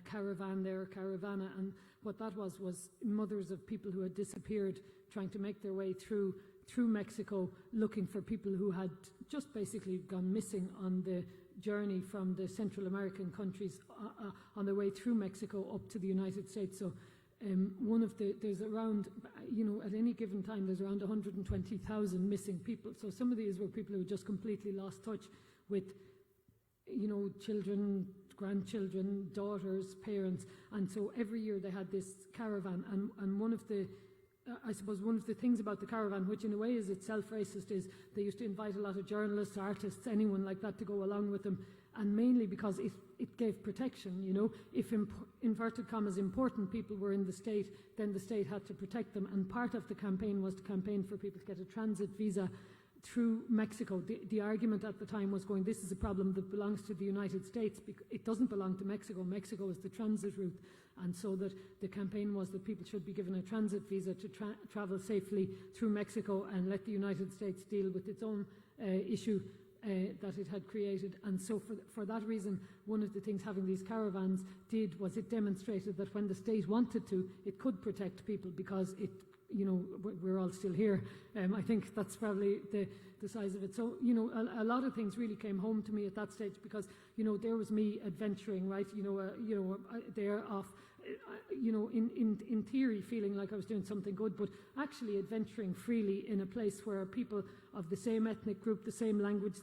caravan there, a caravana, and what that was mothers of people who had disappeared trying to make their way through Mexico, looking for people who had just basically gone missing on the journey from the Central American countries on their way through Mexico up to the United States. So there's around, at any given time, there's around 120,000 missing people. So some of these were people who just completely lost touch with, children, grandchildren, daughters, parents. And so every year they had this caravan. And one of the things about the caravan, which in a way is itself racist, is they used to invite a lot of journalists, artists, anyone like that to go along with them, and mainly because it gave protection. If inverted commas important people were in the state, then the state had to protect them, and part of the campaign was to campaign for people to get a transit visa through Mexico. The argument at the time was going, this is a problem that belongs to the United States. It doesn't belong to Mexico. Mexico is the transit route. And so that the campaign was that people should be given a transit visa to travel safely through Mexico and let the United States deal with its own issue that it had created. And so for that reason, one of the things having these caravans did was it demonstrated that when the state wanted to, it could protect people because we're all still here. I think that's probably the size of it. So, a lot of things really came home to me at that stage because, there was me adventuring, right? There off, in theory feeling like I was doing something good, but actually adventuring freely in a place where people of the same ethnic group, the same language,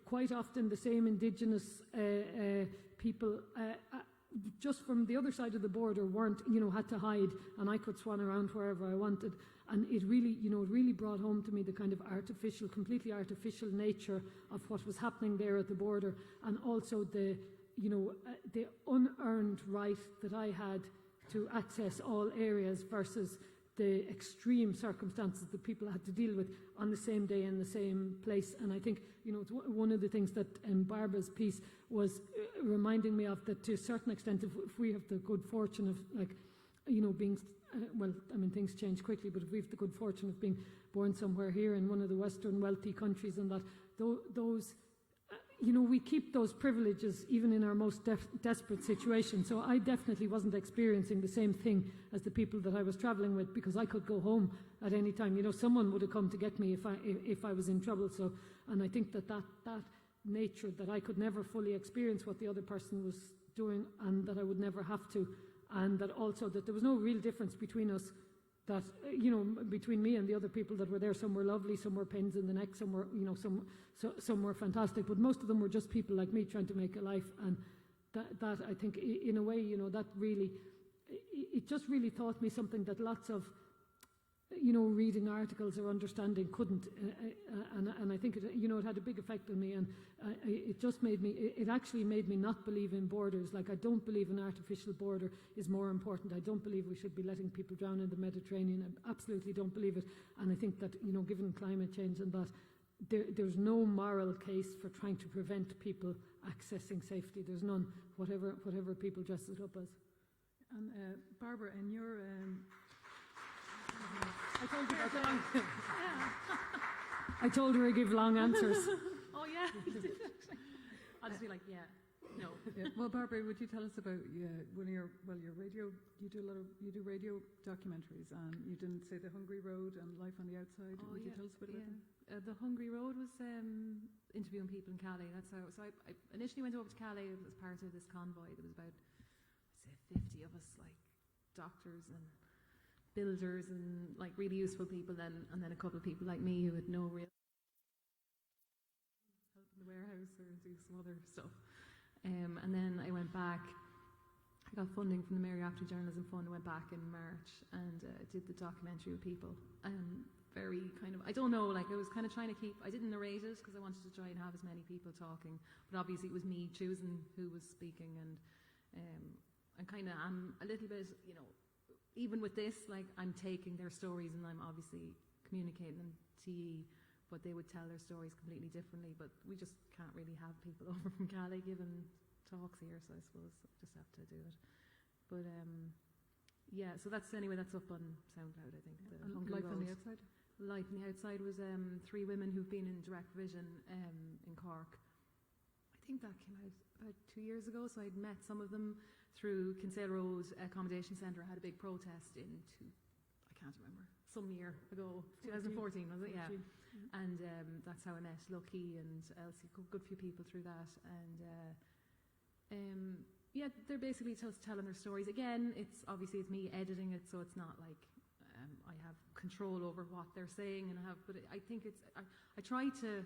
quite often the same indigenous people, just from the other side of the border weren't, had to hide, and I could swan around wherever I wanted. And it really brought home to me the kind of completely artificial nature of what was happening there at the border, and also the unearned right that I had to access all areas versus the extreme circumstances that people had to deal with on the same day in the same place. And I think, it's one of the things that Barbara's piece was reminding me of, that to a certain extent, if we have the good fortune of, being, things change quickly, but if we have the good fortune of being born somewhere here in one of the Western wealthy countries, and that those we keep those privileges even in our most desperate situations. So I definitely wasn't experiencing the same thing as the people that I was travelling with, because I could go home at any time. Someone would have come to get me if I was in trouble. So, and I think that nature, that I could never fully experience what the other person was doing, and that I would never have to, and that also that there was no real difference between us. That, between me and the other people that were there, some were lovely, some were pains in the neck, some were, some were fantastic, but most of them were just people like me trying to make a life. And that I think, in a way, that really, it just really taught me something that lots of, reading articles or understanding couldn't. And I think it had a big effect on me, and it actually made me not believe in borders. Like, I don't believe an artificial border is more important. I don't believe we should be letting people drown in the Mediterranean. I absolutely don't believe it. And I think that, given climate change and that, there's no moral case for trying to prevent people accessing safety. There's none, whatever people dress it up as. And Barbara, in your I told her I told her I give long answers. Oh yeah. I'll just be like, yeah, no. Yeah. Well, Barbara, would you tell us about your radio? You do radio documentaries, and you didn't say The Hungry Road and Life on the Outside. Would you tell us a bit about that? The Hungry Road was interviewing people in Calais. That's how. So I initially went over to Calais as part of this convoy. There was about, I'd say, 50 of us, like doctors and builders and like really useful people, and then a couple of people like me who had no real help in the warehouse or do some other stuff. And then I went back. I got funding from the Mary Aptley Journalism Fund. I went back in March and did the documentary with people. Very kind of, I don't know, like I was kind of trying to keep, I didn't narrate it because I wanted to try and have as many people talking, but obviously it was me choosing who was speaking, and I'm a little bit, even with this, like I'm taking their stories and I'm obviously communicating them to you, but they would tell their stories completely differently. But we just can't really have people over from Galway giving talks here, so I suppose I just have to do it. But yeah, so that's up on SoundCloud, I think. And Life on the Outside? Life on the Outside was 3 women who've been in direct vision in Cork. I think that came out about 2 years ago, so I'd met some of them through Kinsale Road Accommodation Centre. Had a big protest I can't remember, some year ago, 2014 was it? Yeah. And that's how I met Lucky and Elsie, a good few people through that. And yeah, they're basically just telling their stories. Again, it's me editing it, so it's not like I have control over what they're saying, but I think I try to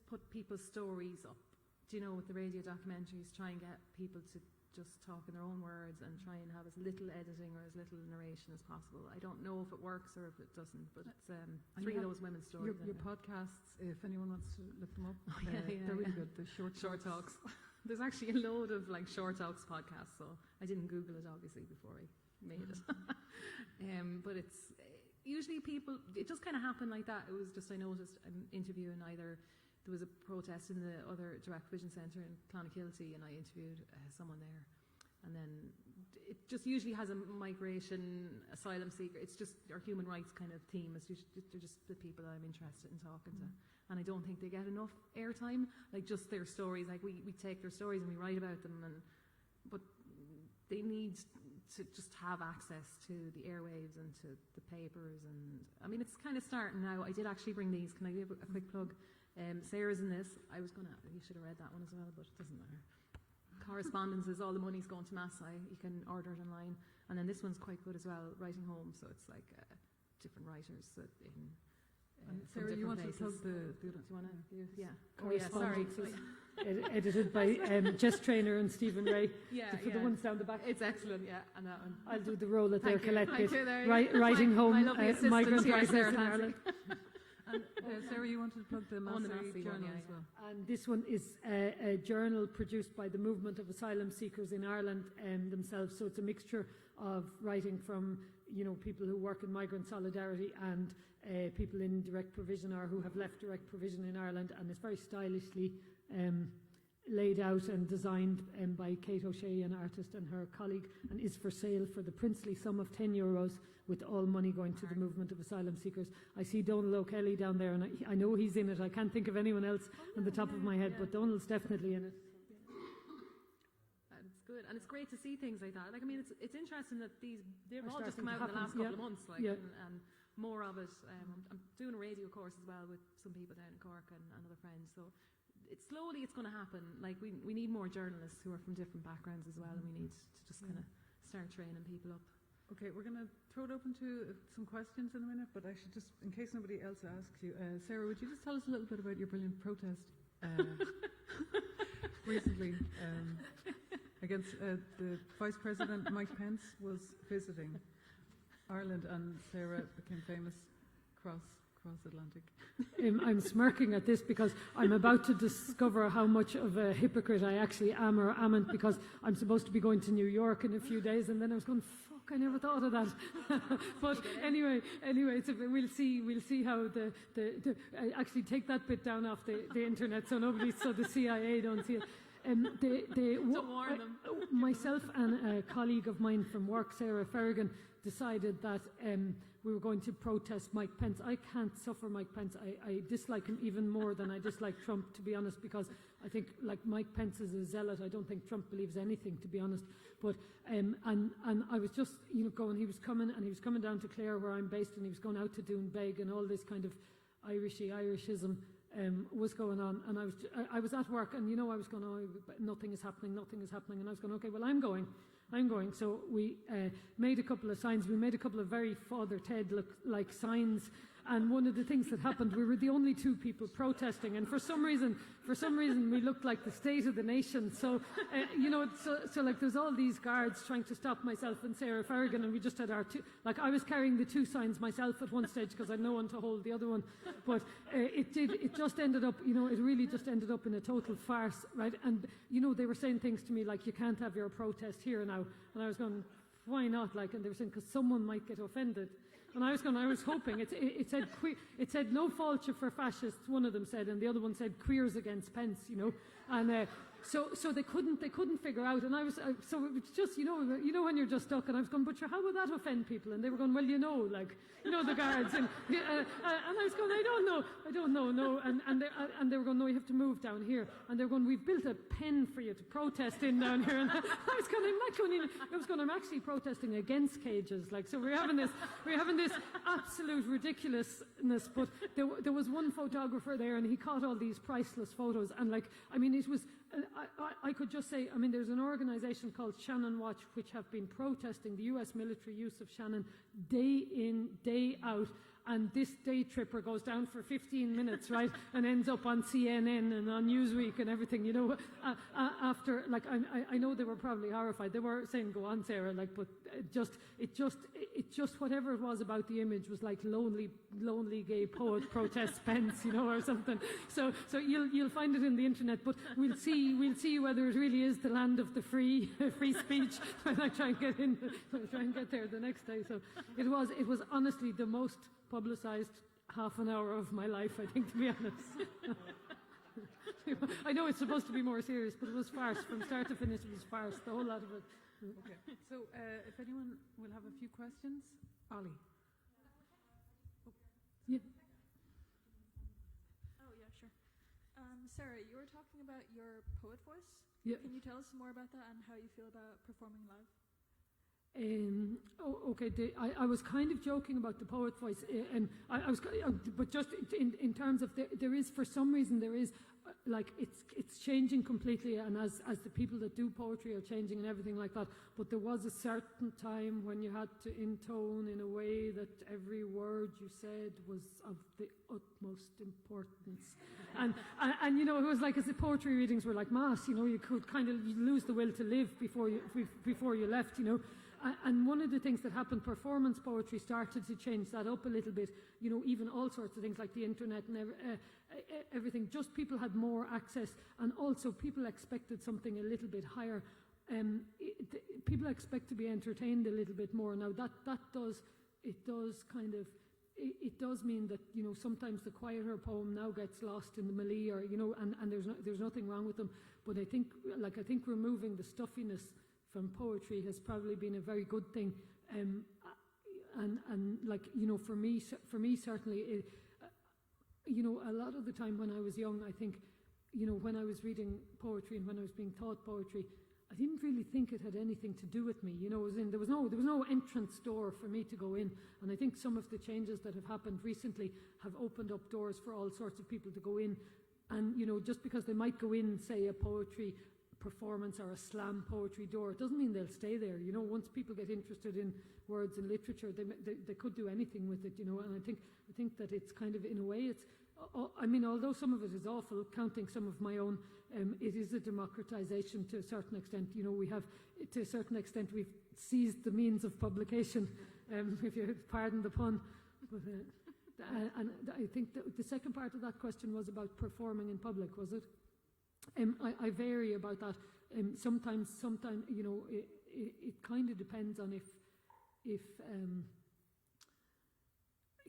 put people's stories up, with the radio documentaries, try and get people to just talk in their own words and try and have as little editing or as little narration as possible. I don't know if it works or if it doesn't, but it's 3 of those women's stories. Your podcasts, if anyone wants to look them up, they're really good. The short talks. There's actually a load of short talks podcasts, so I didn't Google it obviously before I made it. But it's usually it just kind of happened like that. It was just, I noticed I'm interviewing there was a protest in the other direct vision centre in Clonakilty, and I interviewed someone there. And then it just usually has a migration, asylum seeker. It's just our human rights kind of theme. They're just the people that I'm interested in talking to. And I don't think they get enough airtime. Just their stories. We take their stories and we write about them, but they need to just have access to the airwaves and to the papers. And I mean, it's kind of starting now. I did actually bring these. Can I give a quick plug? Sarah's in this. You should have read that one as well, but it doesn't matter. Correspondences, all the money's going to Mass. You can order it online. And then this one's quite good as well, Writing Home. So it's different writers in Sarah, you want to plug the Do you want to? Yeah. Correspondences. Edited by Jess Traynor and Stephen Ray. For the ones down the back. It's excellent, yeah. And that one. I'll do the role at their Collect bit. Writing Home, migrant writers Sarah in Ireland. And Sarah, you wanted to plug the Massey journal as well. And this one is a journal produced by the Movement of Asylum Seekers in Ireland themselves. So it's a mixture of writing from people who work in migrant solidarity and people in direct provision or who have left direct provision in Ireland. And it's very stylishly laid out and designed by Kate O'Shea, an artist, and her colleague, and is for sale for the princely sum of €10, with all money going to the Movement of Asylum Seekers. I see Donald O'Kelly down there, and I know he's in it. I can't think of anyone else on the top of my head, but Donald's definitely in it. It's good, and it's great to see things like that. It's interesting that they've all just come out in the last couple of months, and more of it. I'm doing a radio course as well with some people down in Cork and other friends, so it's going to happen. We need more journalists who are from different backgrounds as well, and we need to just kind of start training people up. Okay, we're going to throw it open to some questions in a minute, but I should just, in case nobody else asks you, Sarah, would you just tell us a little bit about your brilliant protest recently against the Vice President Mike Pence was visiting Ireland, and Sarah became famous cross-Atlantic. I'm smirking at this because I'm about to discover how much of a hypocrite I actually am or amn't, because I'm supposed to be going to New York in a few days, and then I was going, fuck, I never thought of that. But anyway, so we'll see how I actually take that bit down off the internet so the CIA don't see it. Don't warn them. Myself and a colleague of mine from work, Sarah Ferrigan, decided that we were going to protest Mike Pence. I can't suffer Mike Pence. I dislike him even more than I dislike Trump, to be honest, because I think Mike Pence is a zealot. I don't think Trump believes anything, to be honest. But and I was just going. He was coming down to Clare, where I'm based, and he was going out to Doonbeg, and all this kind of Irishism was going on. And I was at work, and I was going, nothing is happening, and I was going, okay, well, I'm going. So we made a couple of signs. We made a couple of very Father Ted look-like signs. And one of the things that happened, we were the only 2 people protesting, and for some reason we looked like the state of the nation. So, there's all these guards trying to stop myself and Sarah Ferrigan, and we just had our 2. I was carrying the 2 signs myself at one stage because I had no one to hold the other one. But it just ended up, it really just ended up in a total farce, right? And they were saying things to me like, you can't have your protest here now, and I was going, why not? Like, and they were saying, because someone might get offended. And I was hoping, it said no falcha for fascists, one of them said, and the other one said queers against Pence, you know. And so they couldn't figure out, and so it was just, you know when you're just stuck, and I was going, but sure, how would that offend people? And they were going, well, the guards, and I was going, I don't know, no, and they were going, no, you have to move down here, and they were going, we've built a pen for you to protest in down here, and I was going, I'm actually protesting against cages, like, so we're having this absolute ridiculousness, but there was one photographer there, and he caught all these priceless photos, and like, I mean, it was. I could just say, I mean, there's an organisation called Shannon Watch which have been protesting the US military use of Shannon day in, day out, and this day tripper goes down for 15 minutes, right, and ends up on CNN and on Newsweek and everything, you know, after, like, I know they were probably horrified. They were saying, go on, Sarah, like, but it just whatever it was about the image was like lonely gay poet protests Pence, you know, or something. So you'll find it in the internet, but we'll see whether it really is the land of the free speech when I try and get there the next day. So it was honestly the most publicised half an hour of my life, I think, to be honest. I know it's supposed to be more serious, but it was farce. From start to finish, it was farce, the whole lot of it. Okay. So if anyone will have a few questions, Ollie. Yeah. Oh, yeah, sure. Sarah, you were talking about your poet voice. Yeah. Can you tell us more about that and how you feel about performing live? Okay. I was kind of joking about the poet voice, and I was, but just in terms of there is, for some reason, there is, like, it's changing completely, and as the people that do poetry are changing and everything like that. But there was a certain time when you had to intone in a way that every word you said was of the utmost importance, and you know, it was like, as the poetry readings were like mass. You know, you could kind of lose the will to live before you left. You know. And one of the things that happened, performance poetry started to change that up a little bit. You know, even all sorts of things like the internet and everything. Just people had more access, and also people expected something a little bit higher. People expect to be entertained a little bit more. Now that does mean that, you know, sometimes the quieter poem now gets lost in the melee, or, you know, and there's nothing wrong with them. But I think removing the stuffiness from poetry has probably been a very good thing, and like, you know, for me certainly, you know, a lot of the time when I was young, I think, you know, when I was reading poetry and when I was being taught poetry, I didn't really think it had anything to do with me. You know, as in, there was no entrance door for me to go in, and I think some of the changes that have happened recently have opened up doors for all sorts of people to go in, and, you know, just because they might go in, say, a poetry performance or a slam poetry door, it doesn't mean they'll stay there. You know, once people get interested in words and literature, they could do anything with it, you know. And I think that it's kind of, in a way, it's, I mean, although some of it is awful, counting some of my own, it is a democratization to a certain extent. You know, we have, to a certain extent, we've seized the means of publication, if you pardon the pun. But, and I think the second part of that question was about performing in public, was it? I vary about that. Sometimes, you know, it kind of depends on if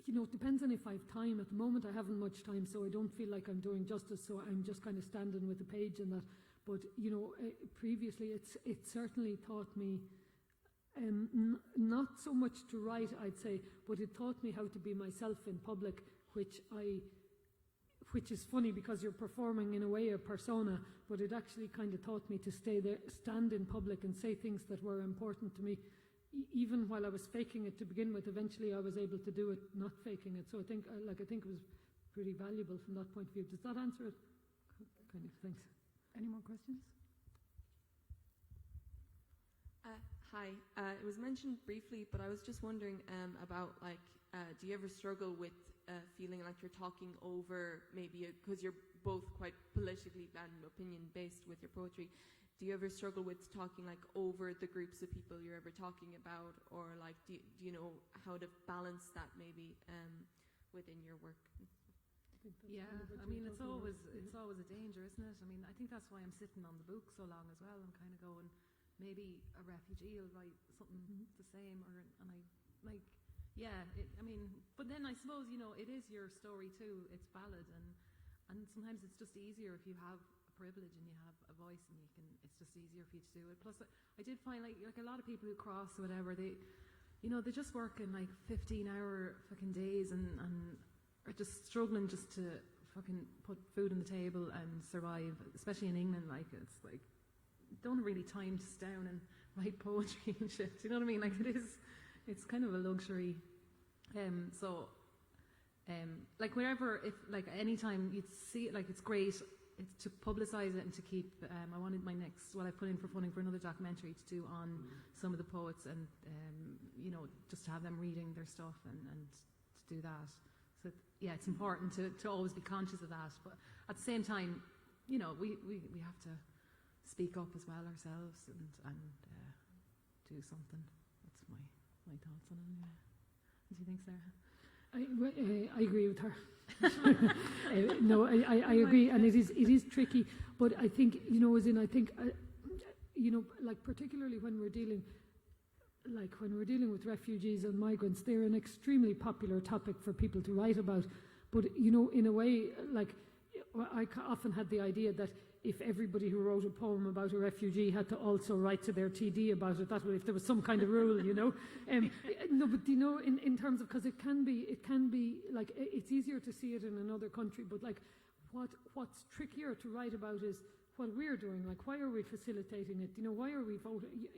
you know, it depends on if I have time. At the moment, I haven't much time, so I don't feel like I'm doing justice. So I'm just kind of standing with the page and that. But, you know, previously, it certainly taught me not so much to write, I'd say, but it taught me how to be myself in public, which is funny because you're performing in a way a persona, but it actually kind of taught me to stand in public and say things that were important to me. Even while I was faking it to begin with, eventually I was able to do it not faking it. So I think it was pretty valuable from that point of view. Does that answer it? Kind of, thanks. Any more questions? Hi. It was mentioned briefly, but I was just wondering about, like, do you ever struggle with feeling like you're talking over, maybe because you're both quite politically and opinion-based with your poetry, do you ever struggle with talking, like, over the groups of people you're ever talking about, or, like, do you know how to balance that maybe within your work? Yeah, I mean, it's always a danger, isn't it? I mean, I think that's why I'm sitting on the book so long as well. I'm kind of going, maybe a refugee will write something the same, but then I suppose, it is your story too. It's valid, and sometimes it's just easier if you have a privilege and you have a voice, and it's just easier for you to do it. Plus, I did find like a lot of people who cross or whatever, they just work in like 15-hour fucking days and are just struggling just to fucking put food on the table and survive, especially in England. Like, it's like, don't really time to sit down and write poetry and shit. Do you know what I mean? Like, it's kind of a luxury. Like wherever, if like anytime you'd see it, like it's great. It's to publicise it and to keep. I wanted my next. Well, I put in for funding for another documentary to do on some of the poets, and just to have them reading their stuff and to do that. So yeah, it's important to always be conscious of that. But at the same time, we have to speak up as well ourselves and do something. That's my thoughts on it. Anyway. What do you think, Sarah? I agree with her. No, I agree, and it is tricky. But I think like particularly when we're dealing with refugees and migrants, they're an extremely popular topic for people to write about. But in a way, like I often had the idea that if everybody who wrote a poem about a refugee had to also write to their TD about it, that way, if there was some kind of rule, No, but in terms of, because it can be like, it's easier to see it in another country, but like what's trickier to write about is what we're doing. Like, why are we facilitating it? Why are we voting?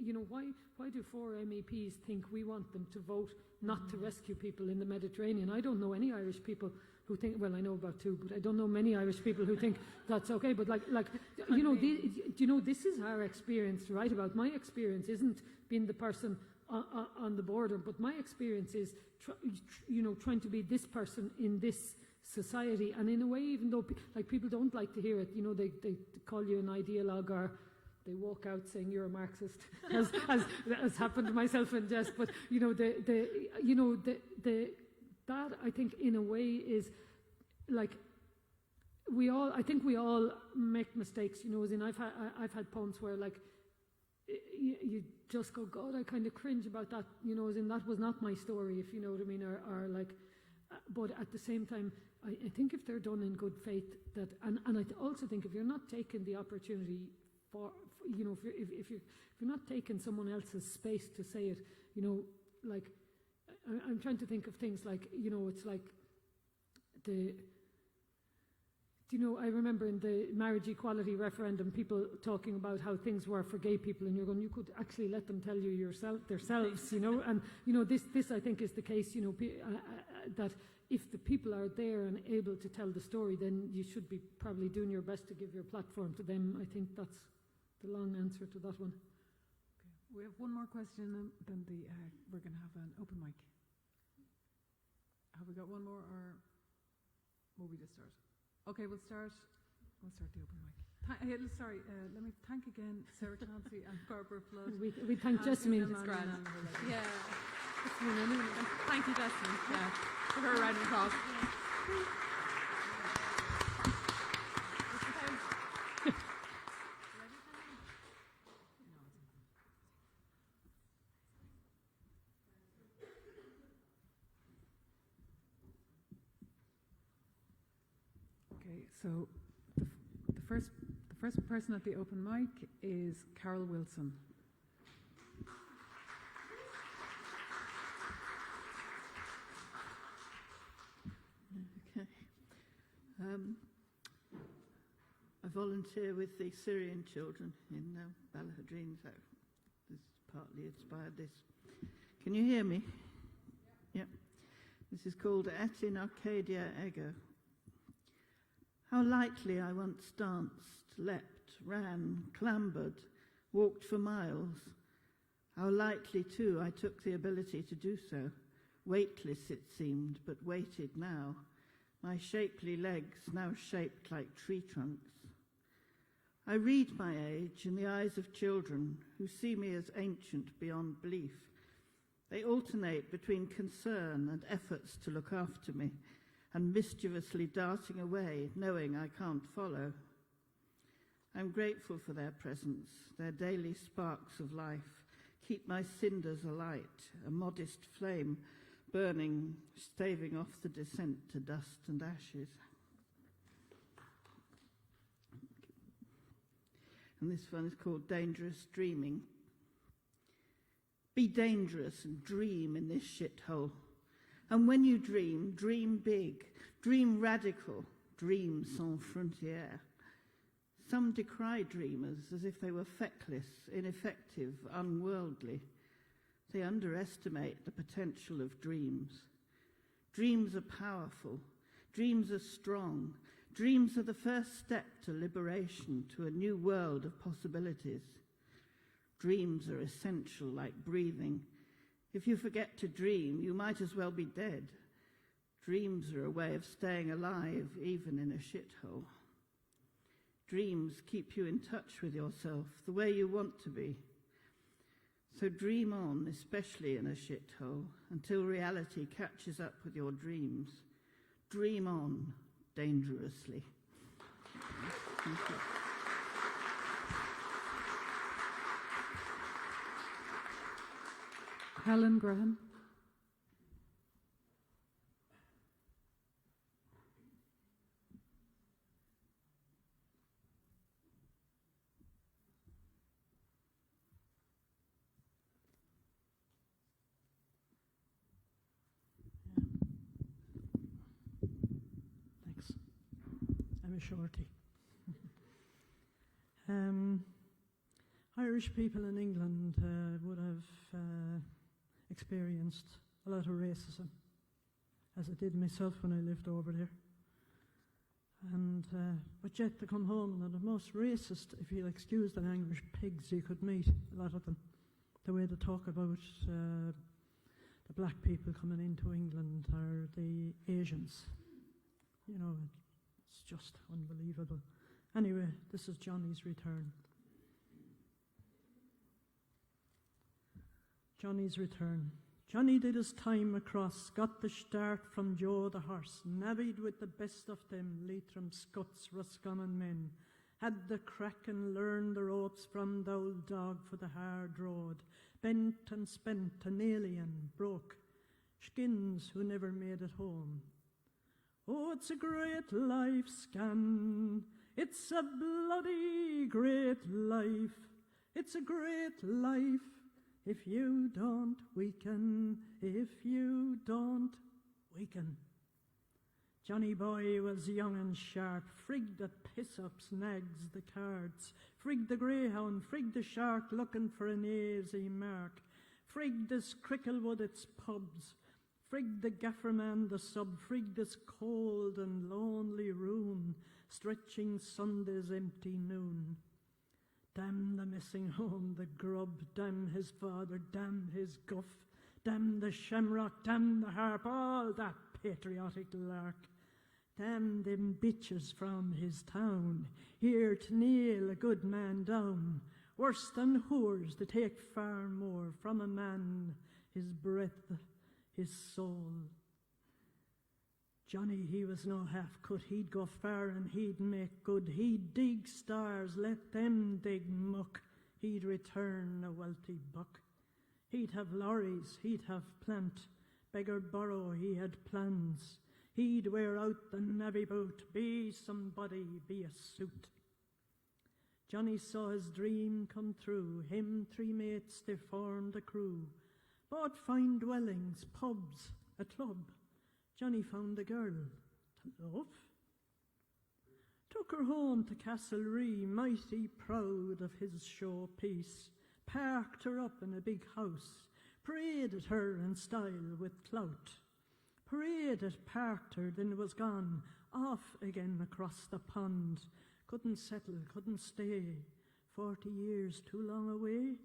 Why do 4 MEPs think we want them to vote not to rescue people in the Mediterranean? I don't know any Irish people who think, well, I know about 2, but I don't know many Irish people who think that's okay. But this is our experience to write about. My experience isn't being the person on the border, but my experience is, trying to be this person in this society. And in a way, even though people don't like to hear it, they call you an ideologue, or they walk out saying you're a Marxist, as happened to myself and Jess. But that, I think, in a way, is like I think we all make mistakes, as in I've had poems where like you just go, God, I kind of cringe about that, as in that was not my story, if you know what I mean, or like, but at the same time, I think if they're done in good faith, that, and I also think if you're not taking the opportunity if you're not taking someone else's space to say it, like, I'm trying to think of things like, it's like I remember in the marriage equality referendum, people talking about how things were for gay people, and you're going, you could actually let them tell you themselves, and this I think is the case, that if the people are there and able to tell the story, then you should be probably doing your best to give your platform to them. I think that's the long answer to that one. Okay. We have one more question, and then we're going to have an open mic. Have we got one more, or will we just start? Okay, we'll start the open mic. Let me thank again Sarah Clancy and Bairbre Flood. We thank Jessamine. Yeah. Thank you, Jessamine. Yeah. For her round of applause. Okay, so the first person at the open mic is Carol Wilson. Okay. I volunteer with the Syrian children in Ballahadreen, so this partly inspired this. Can you hear me? Yeah. This is called Et in Arcadia Ego. How lightly I once danced, leapt, ran, clambered, walked for miles. How lightly, too, I took the ability to do so. Weightless it seemed, but weighted now. My shapely legs now shaped like tree trunks. I read my age in the eyes of children who see me as ancient beyond belief. They alternate between concern and efforts to look after me, and mischievously darting away, knowing I can't follow. I'm grateful for their presence, their daily sparks of life. Keep my cinders alight, a modest flame burning, staving off the descent to dust and ashes. And this one is called Dangerous Dreaming. Be dangerous and dream in this shithole. And when you dream, dream big, dream radical, dream sans frontières. Some decry dreamers as if they were feckless, ineffective, unworldly. They underestimate the potential of dreams. Dreams are powerful. Dreams are strong. Dreams are the first step to liberation, to a new world of possibilities. Dreams are essential, like breathing. If you forget to dream, you might as well be dead. Dreams are a way of staying alive, even in a shithole. Dreams keep you in touch with yourself, the way you want to be. So dream on, especially in a shithole, until reality catches up with your dreams. Dream on, dangerously. Thank you. Helen Graham. Thanks. I'm a shorty. Irish people in England would have experienced a lot of racism, as I did myself when I lived over there. And but yet to come home, and the most racist, if you'll excuse the language, pigs you could meet, a lot of them. The way they talk about the black people coming into England or the Asians. You know, it's just unbelievable. Anyway, this is Johnny's return. Johnny's return. Johnny did his time across, got the start from Joe the horse, navvied with the best of them, Leitrim, Scots, Roscommon men, had the crack and learned the ropes from the old dog for the hard road, bent and spent, an alien, broke, skins who never made it home. Oh, it's a great life, Scan, it's a bloody great life, it's a great life. If you don't weaken, if you don't weaken. Johnny boy was young and sharp, frigged at piss-ups, nags, the cards, frigged the greyhound, frigged the shark looking for an easy mark, frigged this Cricklewood its pubs, frigged the gafferman the sub, frigged this cold and lonely room, stretching Sunday's empty noon. Damn the missing home, the grub, damn his father, damn his guff, damn the shamrock, damn the harp, all that patriotic lark. Damn them bitches from his town, here to nail a good man down. Worse than whores, they take far more from a man, his breath, his soul. Johnny, he was no half-cut, he'd go far and he'd make good. He'd dig stars, let them dig muck, he'd return a wealthy buck. He'd have lorries, he'd have plant, beggar borrow, he had plans. He'd wear out the navvy boot, be somebody, be a suit. Johnny saw his dream come true, him 3 mates, they formed a crew. Bought fine dwellings, pubs, a club. Johnny found a girl to love. Took her home to Castlerea, mighty proud of his showpiece. Parked her up in a big house, paraded her in style with clout. Paraded, parked her, then was gone, off again across the pond. Couldn't settle, couldn't stay, 40 years too long away.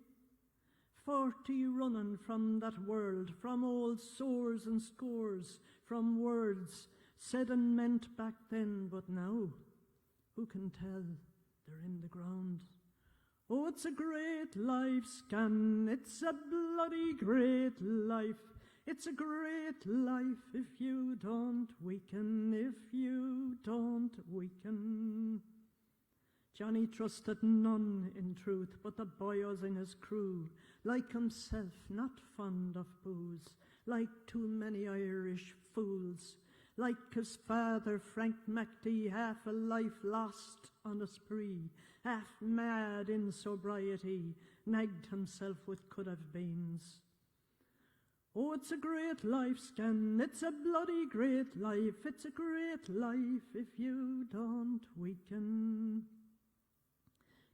40 running from that world, from old sores and scores, from words said and meant back then, but now, who can tell? They're in the ground. Oh, it's a great life, Scan, it's a bloody great life. It's a great life if you don't weaken, if you don't weaken. Johnny trusted none in truth but the boys in his crew, like himself not fond of booze, like too many Irish fools, like his father Frank MacD, half a life lost on a spree, half mad in sobriety, nagged himself with could-have-beens. Oh, it's a great life, Scan, it's a bloody great life, it's a great life if you don't weaken.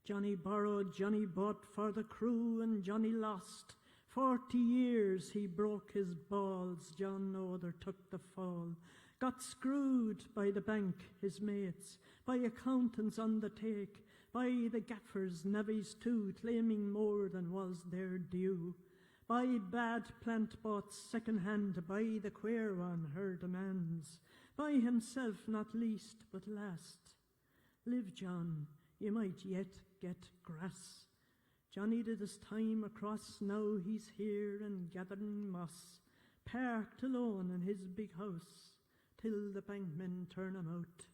Johnny borrowed, Johnny bought for the crew, and Johnny lost. 40 years he broke his balls, John Other took the fall. Got screwed by the bank, his mates, by accountants on the take, by the gaffers, navvies too, claiming more than was their due. By bad plant bought second-hand, by the queer one, her demands, by himself not least but last. Live, John, you might yet get grass. Johnny did his time across, now he's here and gathering moss, parked alone in his big house, till the bankmen turn him out.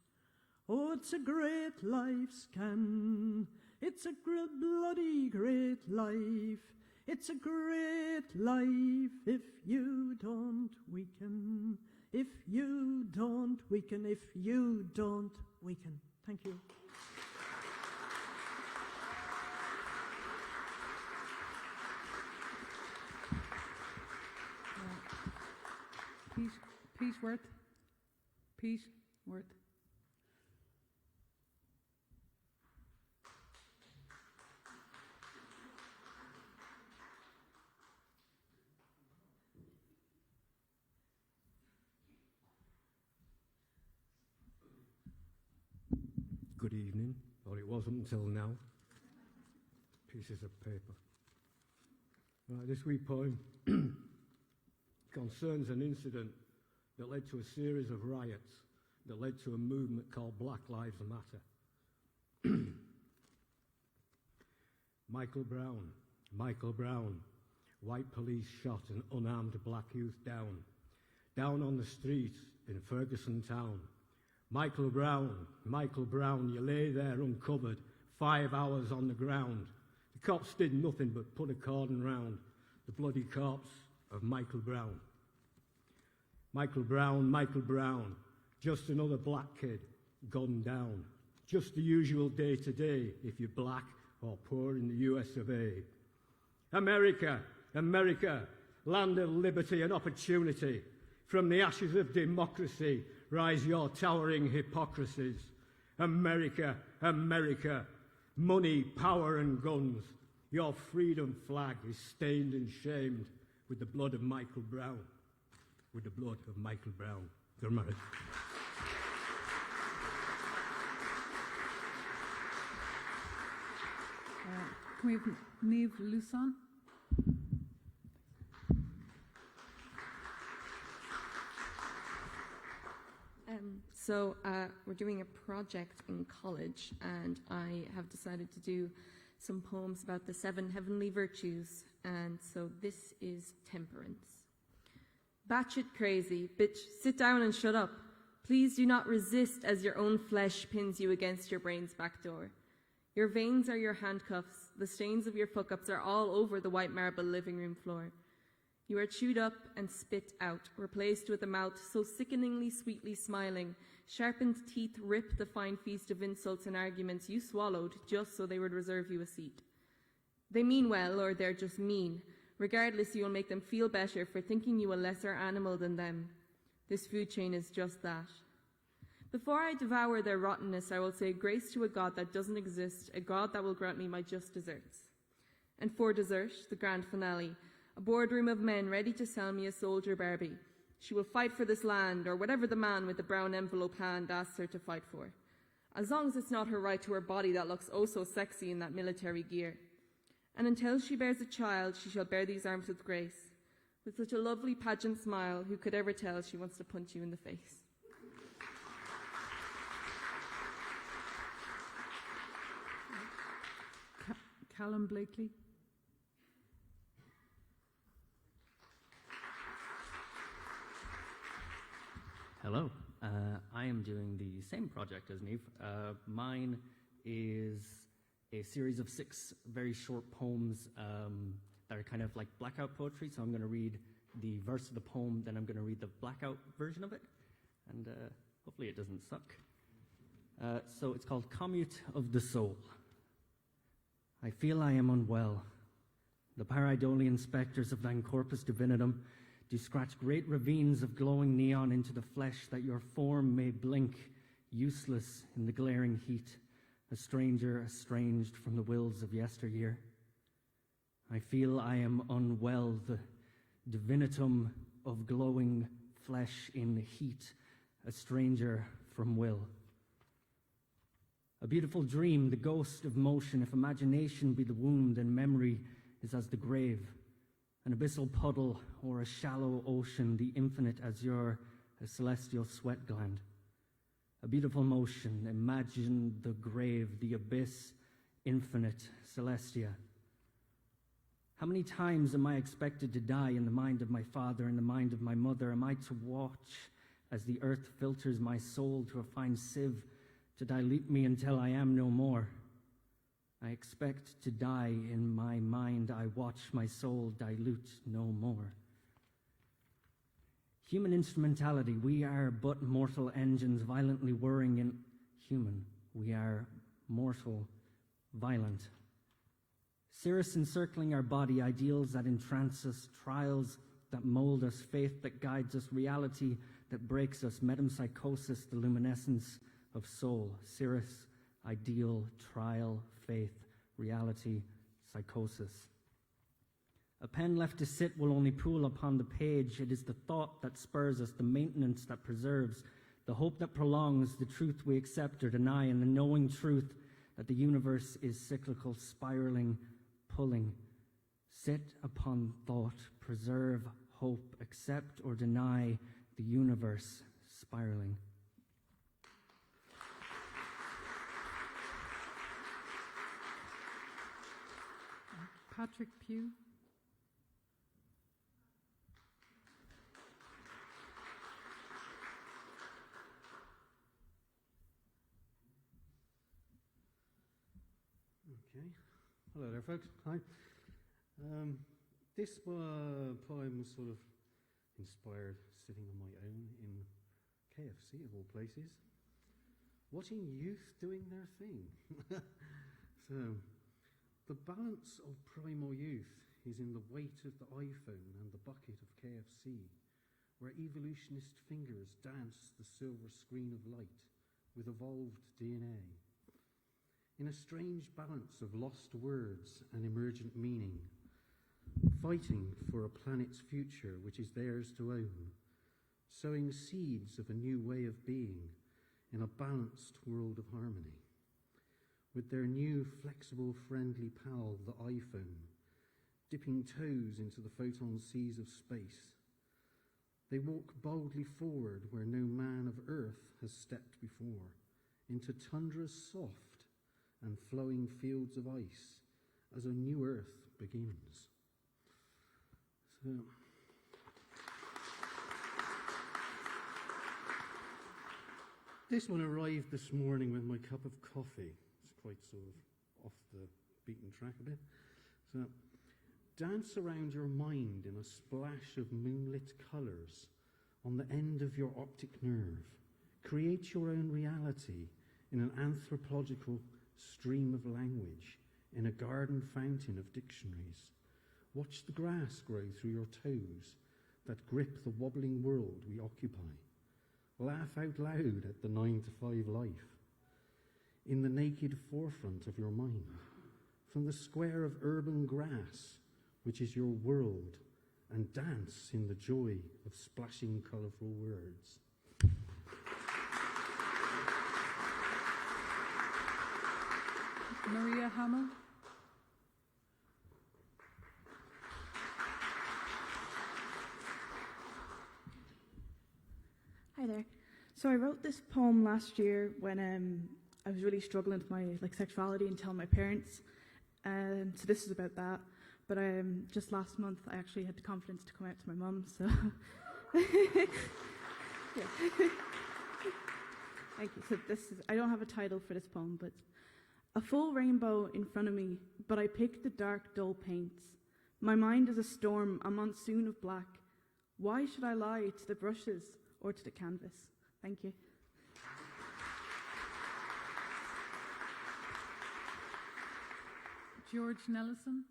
Oh, it's a great life, Scan, it's a bloody great life. It's a great life if you don't weaken, if you don't weaken, if you don't weaken. Thank you. Pete Worth. Pete Worth. Good evening, or it wasn't until now. Pieces of paper. Right, this wee poem concerns an incident that led to a series of riots that led to a movement called Black Lives Matter. Michael Brown, white police shot an unarmed black youth down on the street in Ferguson town. Michael Brown, you lay there uncovered, 5 hours on the ground. The cops did nothing but put a cordon round the bloody corpse of Michael Brown. Michael Brown, just another black kid gunned down. Just the usual day-to-day if you're black or poor in the US of A. America, land of liberty and opportunity. From the ashes of democracy, rise your towering hypocrisies. America, money, power and guns. Your freedom flag is stained and shamed with the blood of Michael Brown. With the blood of Michael Brown. Good marriage. Can we have Niamh Luson? So we're doing a project in college, and I have decided to do some poems about the 7 heavenly virtues, and so this is temperance. Batshit crazy, bitch, sit down and shut up. Please do not resist as your own flesh pins you against your brain's back door. Your veins are your handcuffs. The stains of your fuck-ups are all over the white marble living room floor. You are chewed up and spit out, replaced with a mouth so sickeningly sweetly smiling, sharpened teeth rip the fine feast of insults and arguments you swallowed just so they would reserve you a seat. They mean well, or they're just mean. Regardless, you will make them feel better for thinking you a lesser animal than them. This food chain is just that. Before I devour their rottenness, I will say grace to a God that doesn't exist, a God that will grant me my just desserts. And for dessert, the grand finale, a boardroom of men ready to sell me a soldier Barbie. She will fight for this land, or whatever the man with the brown envelope hand asks her to fight for. As long as it's not her right to her body that looks oh so sexy in that military gear. And until she bears a child, she shall bear these arms with grace. With such a lovely pageant smile, who could ever tell she wants to punch you in the face? Callum Blakely. Hello. I am doing the same project as Niamh. Mine is a series of 6 very short poems that are kind of like blackout poetry. So I'm going to read the verse of the poem, then I'm going to read the blackout version of it, and hopefully it doesn't suck. So it's called Commute of the Soul. I feel I am unwell. The pareidolean spectres of thine corpus divinitum do scratch great ravines of glowing neon into the flesh, that your form may blink, useless in the glaring heat, a stranger estranged from the wills of yesteryear. I feel I am unwell, the divinitum of glowing flesh in heat, a stranger from will. A beautiful dream, the ghost of motion, if imagination be the wound and memory is as the grave, an abyssal puddle or a shallow ocean, the infinite azure, a celestial sweat gland. A beautiful motion, imagine the grave, the abyss, infinite, celestia. How many times am I expected to die in the mind of my father, in the mind of my mother? Am I to watch as the earth filters my soul to a fine sieve to dilute me until I am no more? I expect to die in my mind. I watch my soul dilute no more. Human instrumentality, we are but mortal engines violently whirring in human. We are mortal, violent. Cirrus encircling our body, ideals that entrance us, trials that mold us, faith that guides us, reality that breaks us, metempsychosis, the luminescence of soul. Cirrus, ideal, trial, faith, reality, psychosis. A pen left to sit will only pool upon the page. It is the thought that spurs us, the maintenance that preserves, the hope that prolongs, the truth we accept or deny, and the knowing truth that the universe is cyclical, spiraling, pulling. Sit upon thought, preserve hope, accept or deny the universe spiraling. Patrick Pugh. Okay. Hello there, folks. Hi. This poem was sort of inspired sitting on my own in KFC, of all places, watching youth doing their thing. So, the balance of primal youth is in the weight of the iPhone and the bucket of KFC, where evolutionist fingers dance the silver screen of light with evolved DNA. In a strange balance of lost words and emergent meaning, fighting for a planet's future which is theirs to own, sowing seeds of a new way of being in a balanced world of harmony. With their new flexible, friendly pal, the iPhone, dipping toes into the photon seas of space, they walk boldly forward where no man of Earth has stepped before, into tundras soft and flowing fields of ice as a new Earth begins. So, this one arrived this morning with my cup of coffee. It's quite sort of off the beaten track a bit. So, dance around your mind in a splash of moonlit colours on the end of your optic nerve. Create your own reality in an anthropological stream of language, in a garden fountain of dictionaries. Watch the grass grow through your toes that grip the wobbling world we occupy. Laugh out loud at the 9-to-5 life. In the naked forefront of your mind, from the square of urban grass, which is your world, and dance in the joy of splashing colourful words. Maria Hamill. Hi there. So I wrote this poem last year when I was really struggling with my sexuality and telling my parents. So this is about that. But just last month I actually had the confidence to come out to my mum. So yeah. Thank you. So I don't have a title for this poem, but A full rainbow in front of me, but I pick the dark, dull paints. My mind is a storm, a monsoon of black. Why should I lie to the brushes or to the canvas? Thank you. George Nelson.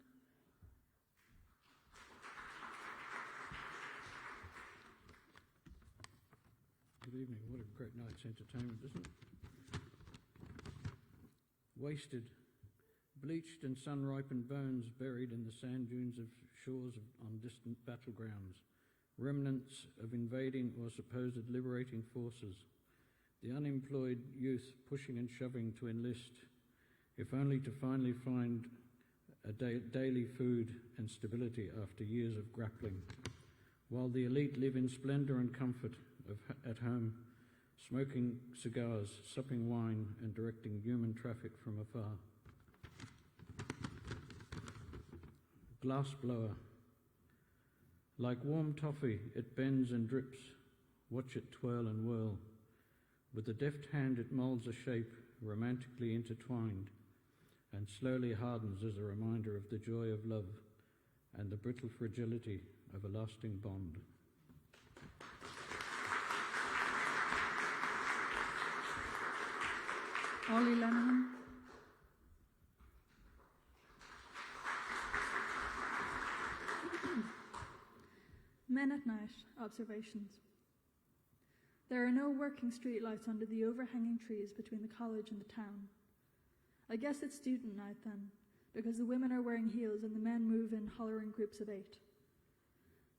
Good evening. What a great night's entertainment, isn't it? Wasted, bleached and sun-ripened bones buried in the sand dunes of shores on distant battlegrounds, remnants of invading or supposed liberating forces, the unemployed youth pushing and shoving to enlist, if only to finally find daily food and stability after years of grappling, while the elite live in splendour and comfort at home, smoking cigars, supping wine, and directing human traffic from afar. Glass blower. Like warm toffee, it bends and drips. Watch it twirl and whirl. With a deft hand, it moulds a shape, romantically intertwined, and slowly hardens as a reminder of the joy of love and the brittle fragility of a lasting bond. Ollie Lenihan. Men at night, observations. There are no working streetlights under the overhanging trees between the college and the town. I guess it's student night then, because the women are wearing heels and the men move in hollering groups of 8.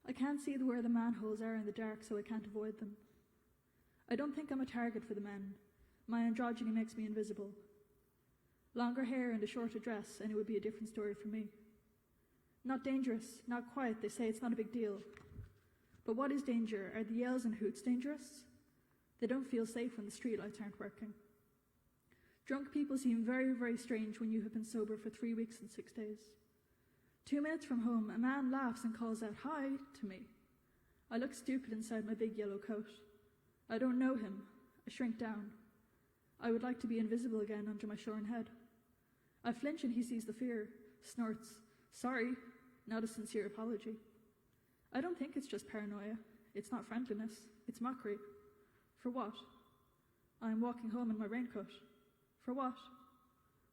I can't see where the manholes are in the dark, so I can't avoid them. I don't think I'm a target for the men. My androgyny makes me invisible. Longer hair and a shorter dress, and it would be a different story for me. Not dangerous, not quiet, they say it's not a big deal. But what is danger? Are the yells and hoots dangerous? They don't feel safe when the streetlights aren't working. Drunk people seem very, very strange when you have been sober for 3 weeks and 6 days. 2 minutes from home, a man laughs and calls out, "Hi," to me. I look stupid inside my big yellow coat. I don't know him. I shrink down. I would like to be invisible again under my shorn head. I flinch and he sees the fear, snorts, "Sorry," not a sincere apology. I don't think it's just paranoia. It's not friendliness. It's mockery. For what? I am walking home in my raincoat. For what?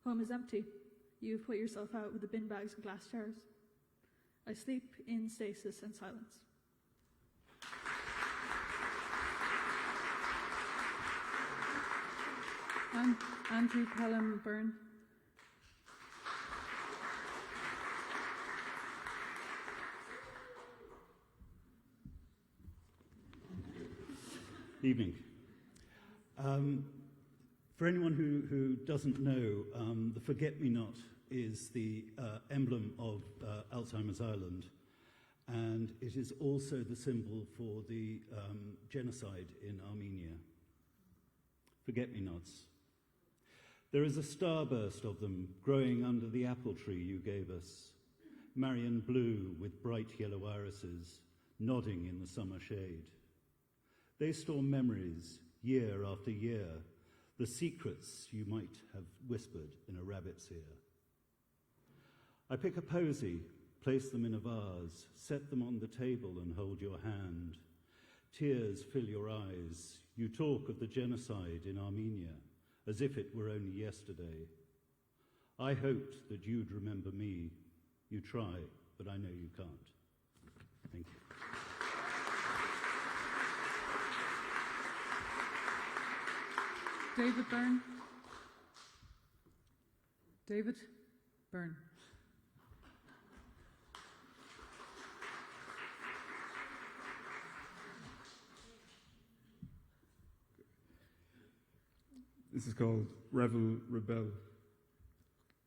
Home is empty. You have put yourself out with the bin bags and glass jars. I sleep in stasis and silence. Andrew Pelham Byrne. Evening. For anyone who doesn't know, the forget-me-not is the emblem of Alzheimer's Island, and it is also the symbol for the genocide in Armenia. Forget-me-nots. There is a starburst of them growing under the apple tree you gave us, Marion blue with bright yellow irises, nodding in the summer shade. They store memories, year after year, the secrets you might have whispered in a rabbit's ear. I pick a posy, place them in a vase, set them on the table and hold your hand. Tears fill your eyes. You talk of the genocide in Armenia, as if it were only yesterday. I hoped that you'd remember me. You try, but I know you can't. Thank you. David Byrne. David Byrne. This is called Revel, Rebel.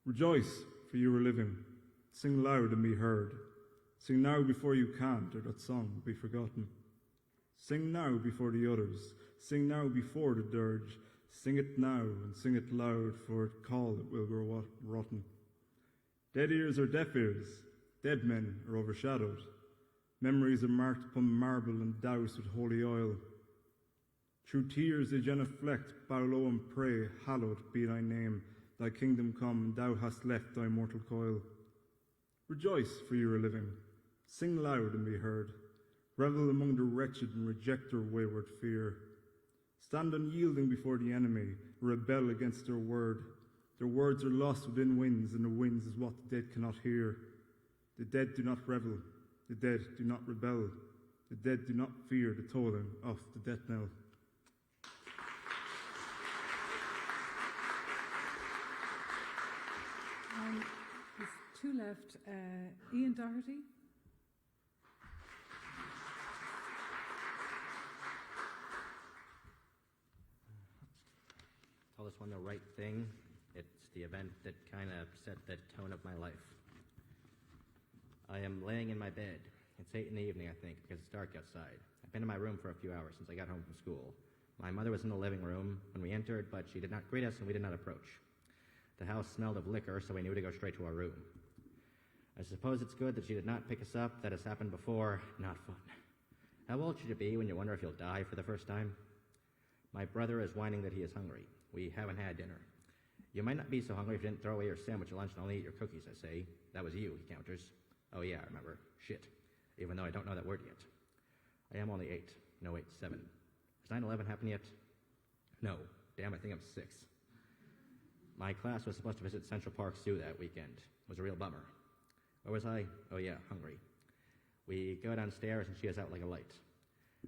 Rejoice, for you are living. Sing loud and be heard. Sing now before you can't, or that song will be forgotten. Sing now before the others. Sing now before the dirge. Sing it now and sing it loud, for at call it will grow rotten. Dead ears are deaf ears. Dead men are overshadowed. Memories are marked upon marble and doused with holy oil. Through tears they genuflect, bow low and pray, hallowed be thy name. Thy kingdom come, thou hast left thy mortal coil. Rejoice, for you are living. Sing loud and be heard. Revel among the wretched and reject their wayward fear. Stand unyielding before the enemy, rebel against their word. Their words are lost within winds, and the winds is what the dead cannot hear. The dead do not revel, the dead do not rebel, the dead do not fear the tolling of the death knell. There's two left. Ian Doherty. Call this one The Right Thing. It's the event that kind of set the tone of my life. I am laying in my bed. It's 8 in the evening, I think, because it's dark outside. I've been in my room for a few hours since I got home from school. My mother was in the living room when we entered, but she did not greet us and we did not approach. The house smelled of liquor, so we knew to go straight to our room. I suppose it's good that she did not pick us up. That has happened before. Not fun. How old should you be when you wonder if you'll die for the first time? My brother is whining that he is hungry. We haven't had dinner. You might not be so hungry if you didn't throw away your sandwich at lunch and only eat your cookies, I say. That was you, he counters. Oh yeah, I remember. Shit. Even though I don't know that word yet. I am only 8. No, wait, 7. Has 9/11 happened yet? No. Damn, I think I'm 6. My class was supposed to visit Central Park Zoo that weekend. It was a real bummer. Where was I? Oh yeah, hungry. We go downstairs and she is out like a light.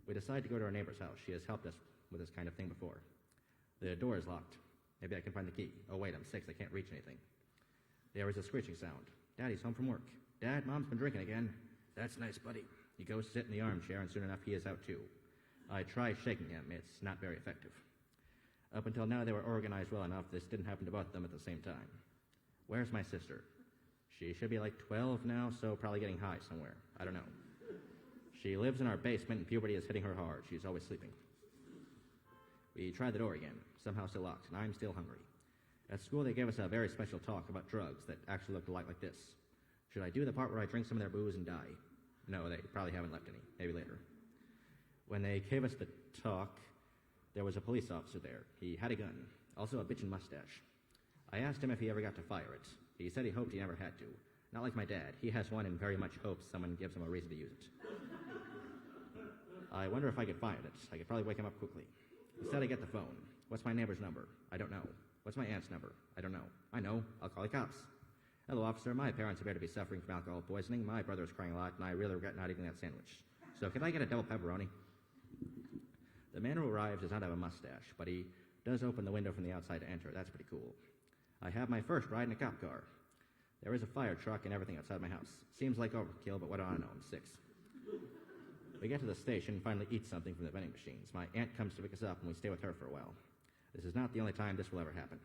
We decide to go to our neighbor's house. She has helped us with this kind of thing before. The door is locked. Maybe I can find the key. Oh wait, I'm 6. I can't reach anything. There is a screeching sound. Daddy's home from work. Dad, Mom's been drinking again. That's nice, buddy. You go sit in the armchair and soon enough he is out too. I try shaking him. It's not very effective. Up until now, they were organized well enough. This didn't happen to both of them at the same time. Where's my sister? She should be like 12 now, so probably getting high somewhere. I don't know. She lives in our basement, and puberty is hitting her hard. She's always sleeping. We tried the door again. Somehow still locked, and I'm still hungry. At school, they gave us a very special talk about drugs that actually looked a lot like this. Should I do the part where I drink some of their booze and die? No, they probably haven't left any. Maybe later. When they gave us the talk, there was a police officer there. He had a gun, also a bitchin' mustache. I asked him if he ever got to fire it. He said he hoped he never had to. Not like my dad. He has one and very much hopes someone gives him a reason to use it. I wonder if I could find it. I could probably wake him up quickly. Instead, I get the phone. What's my neighbor's number? I don't know. What's my aunt's number? I don't know. I know. I'll call the cops. Hello, officer. My parents appear to be suffering from alcohol poisoning. My brother is crying a lot, and I really regret not eating that sandwich. So could I get a double pepperoni? The man who arrives does not have a mustache, but he does open the window from the outside to enter. That's pretty cool. I have my first ride in a cop car. There is a fire truck and everything outside my house. Seems like overkill, but what do I know? I'm 6. We get to the station and finally eat something from the vending machines. My aunt comes to pick us up, and we stay with her for a while. This is not the only time this will ever happen.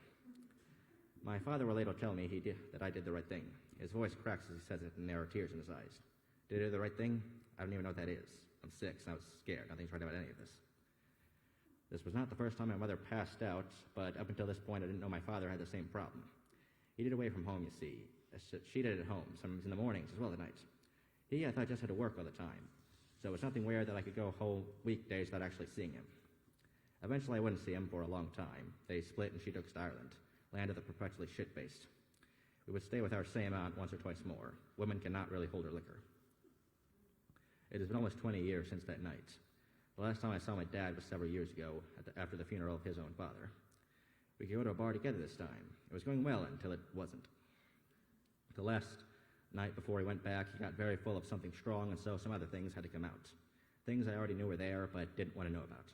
My father will later tell me that I did the right thing. His voice cracks as he says it, and there are tears in his eyes. Did I do the right thing? I don't even know what that is. I'm 6, and I was scared. Nothing's right about any of this. This was not the first time my mother passed out, but up until this point, I didn't know my father had the same problem. He did away from home, you see. She did it at home, sometimes in the mornings as well as at night. I thought, just had to work all the time. So it was nothing weird that I could go whole weekdays without actually seeing him. Eventually, I wouldn't see him for a long time. They split and she took to Ireland, land of the perpetually shit-faced. We would stay with our same aunt once or twice more. Women cannot really hold her liquor. It has been almost 20 years since that night. The last time I saw my dad was several years ago, after the funeral of his own father. We could go to a bar together this time. It was going well until it wasn't. The last night before he went back, he got very full of something strong, and so some other things had to come out. Things I already knew were there, but didn't want to know about.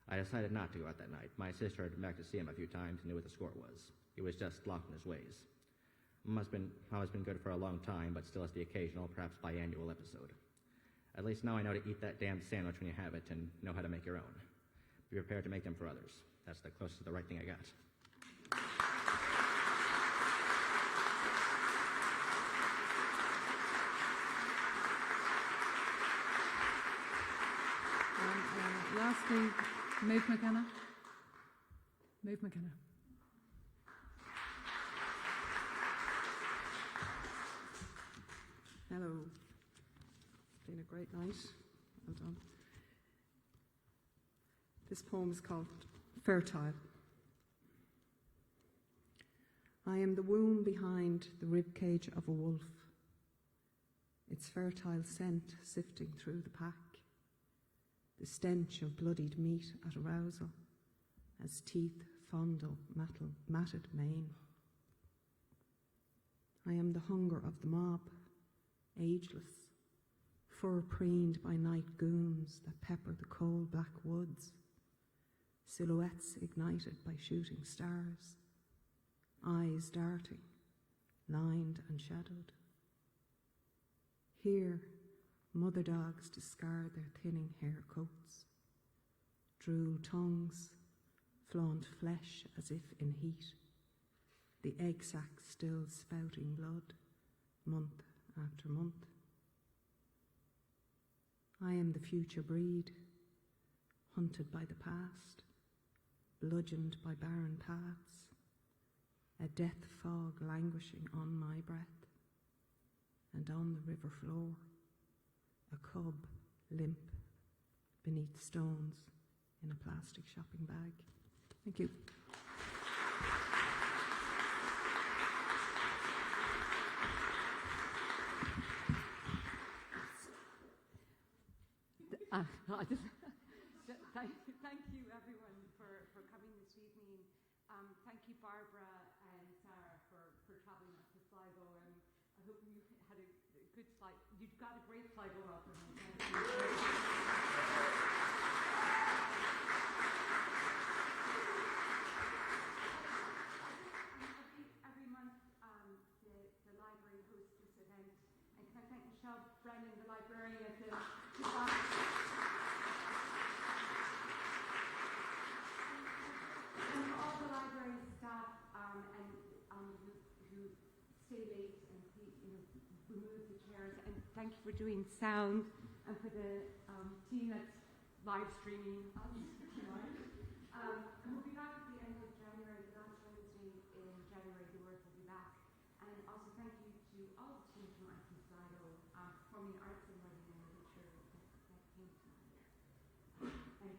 I decided not to go out that night. My sister had been back to see him a few times and knew what the score was. He was just locked in his ways. Mom has been good for a long time, but still has the occasional, perhaps biannual episode. At least now I know to eat that damn sandwich when you have it and know how to make your own. Be prepared to make them for others. That's the closest to the right thing I got. Lastly, Maeve McKenna. Maeve McKenna. Hello. It's been a great night. Well done. This poem is called Fertile. I am the womb behind the ribcage of a wolf, its fertile scent sifting through the pack, the stench of bloodied meat at arousal as teeth fondle matted mane. I am the hunger of the mob, ageless, fur-preened by night goons that pepper the coal black woods, silhouettes ignited by shooting stars, eyes darting, lined and shadowed. Here, mother dogs discard their thinning hair coats, drool tongues, flaunt flesh as if in heat, the egg sac still spouting blood, month after month. I am the future breed, hunted by the past, bludgeoned by barren paths, a death fog languishing on my breath, and on the river floor, a cub limp beneath stones in a plastic shopping bag. Thank you. Thank you, everyone, for coming this evening. Thank you, Barbara and Sarah, for travelling up to Sligo. And I hope you had a good flight. You've got a great Sligo welcome. Every month, the library hosts this event. And can I thank Michelle Brennan, the librarian at the all the library staff who stay late and remove the chairs, and thank you for doing sound and for the team that's live streaming us tonight. We'll be back at the end of January, the last Wednesday in January. The Word will be back, and also thank you to all the teams from Arts in Sligo, Performing Arts and Writing and Literature that came tonight, and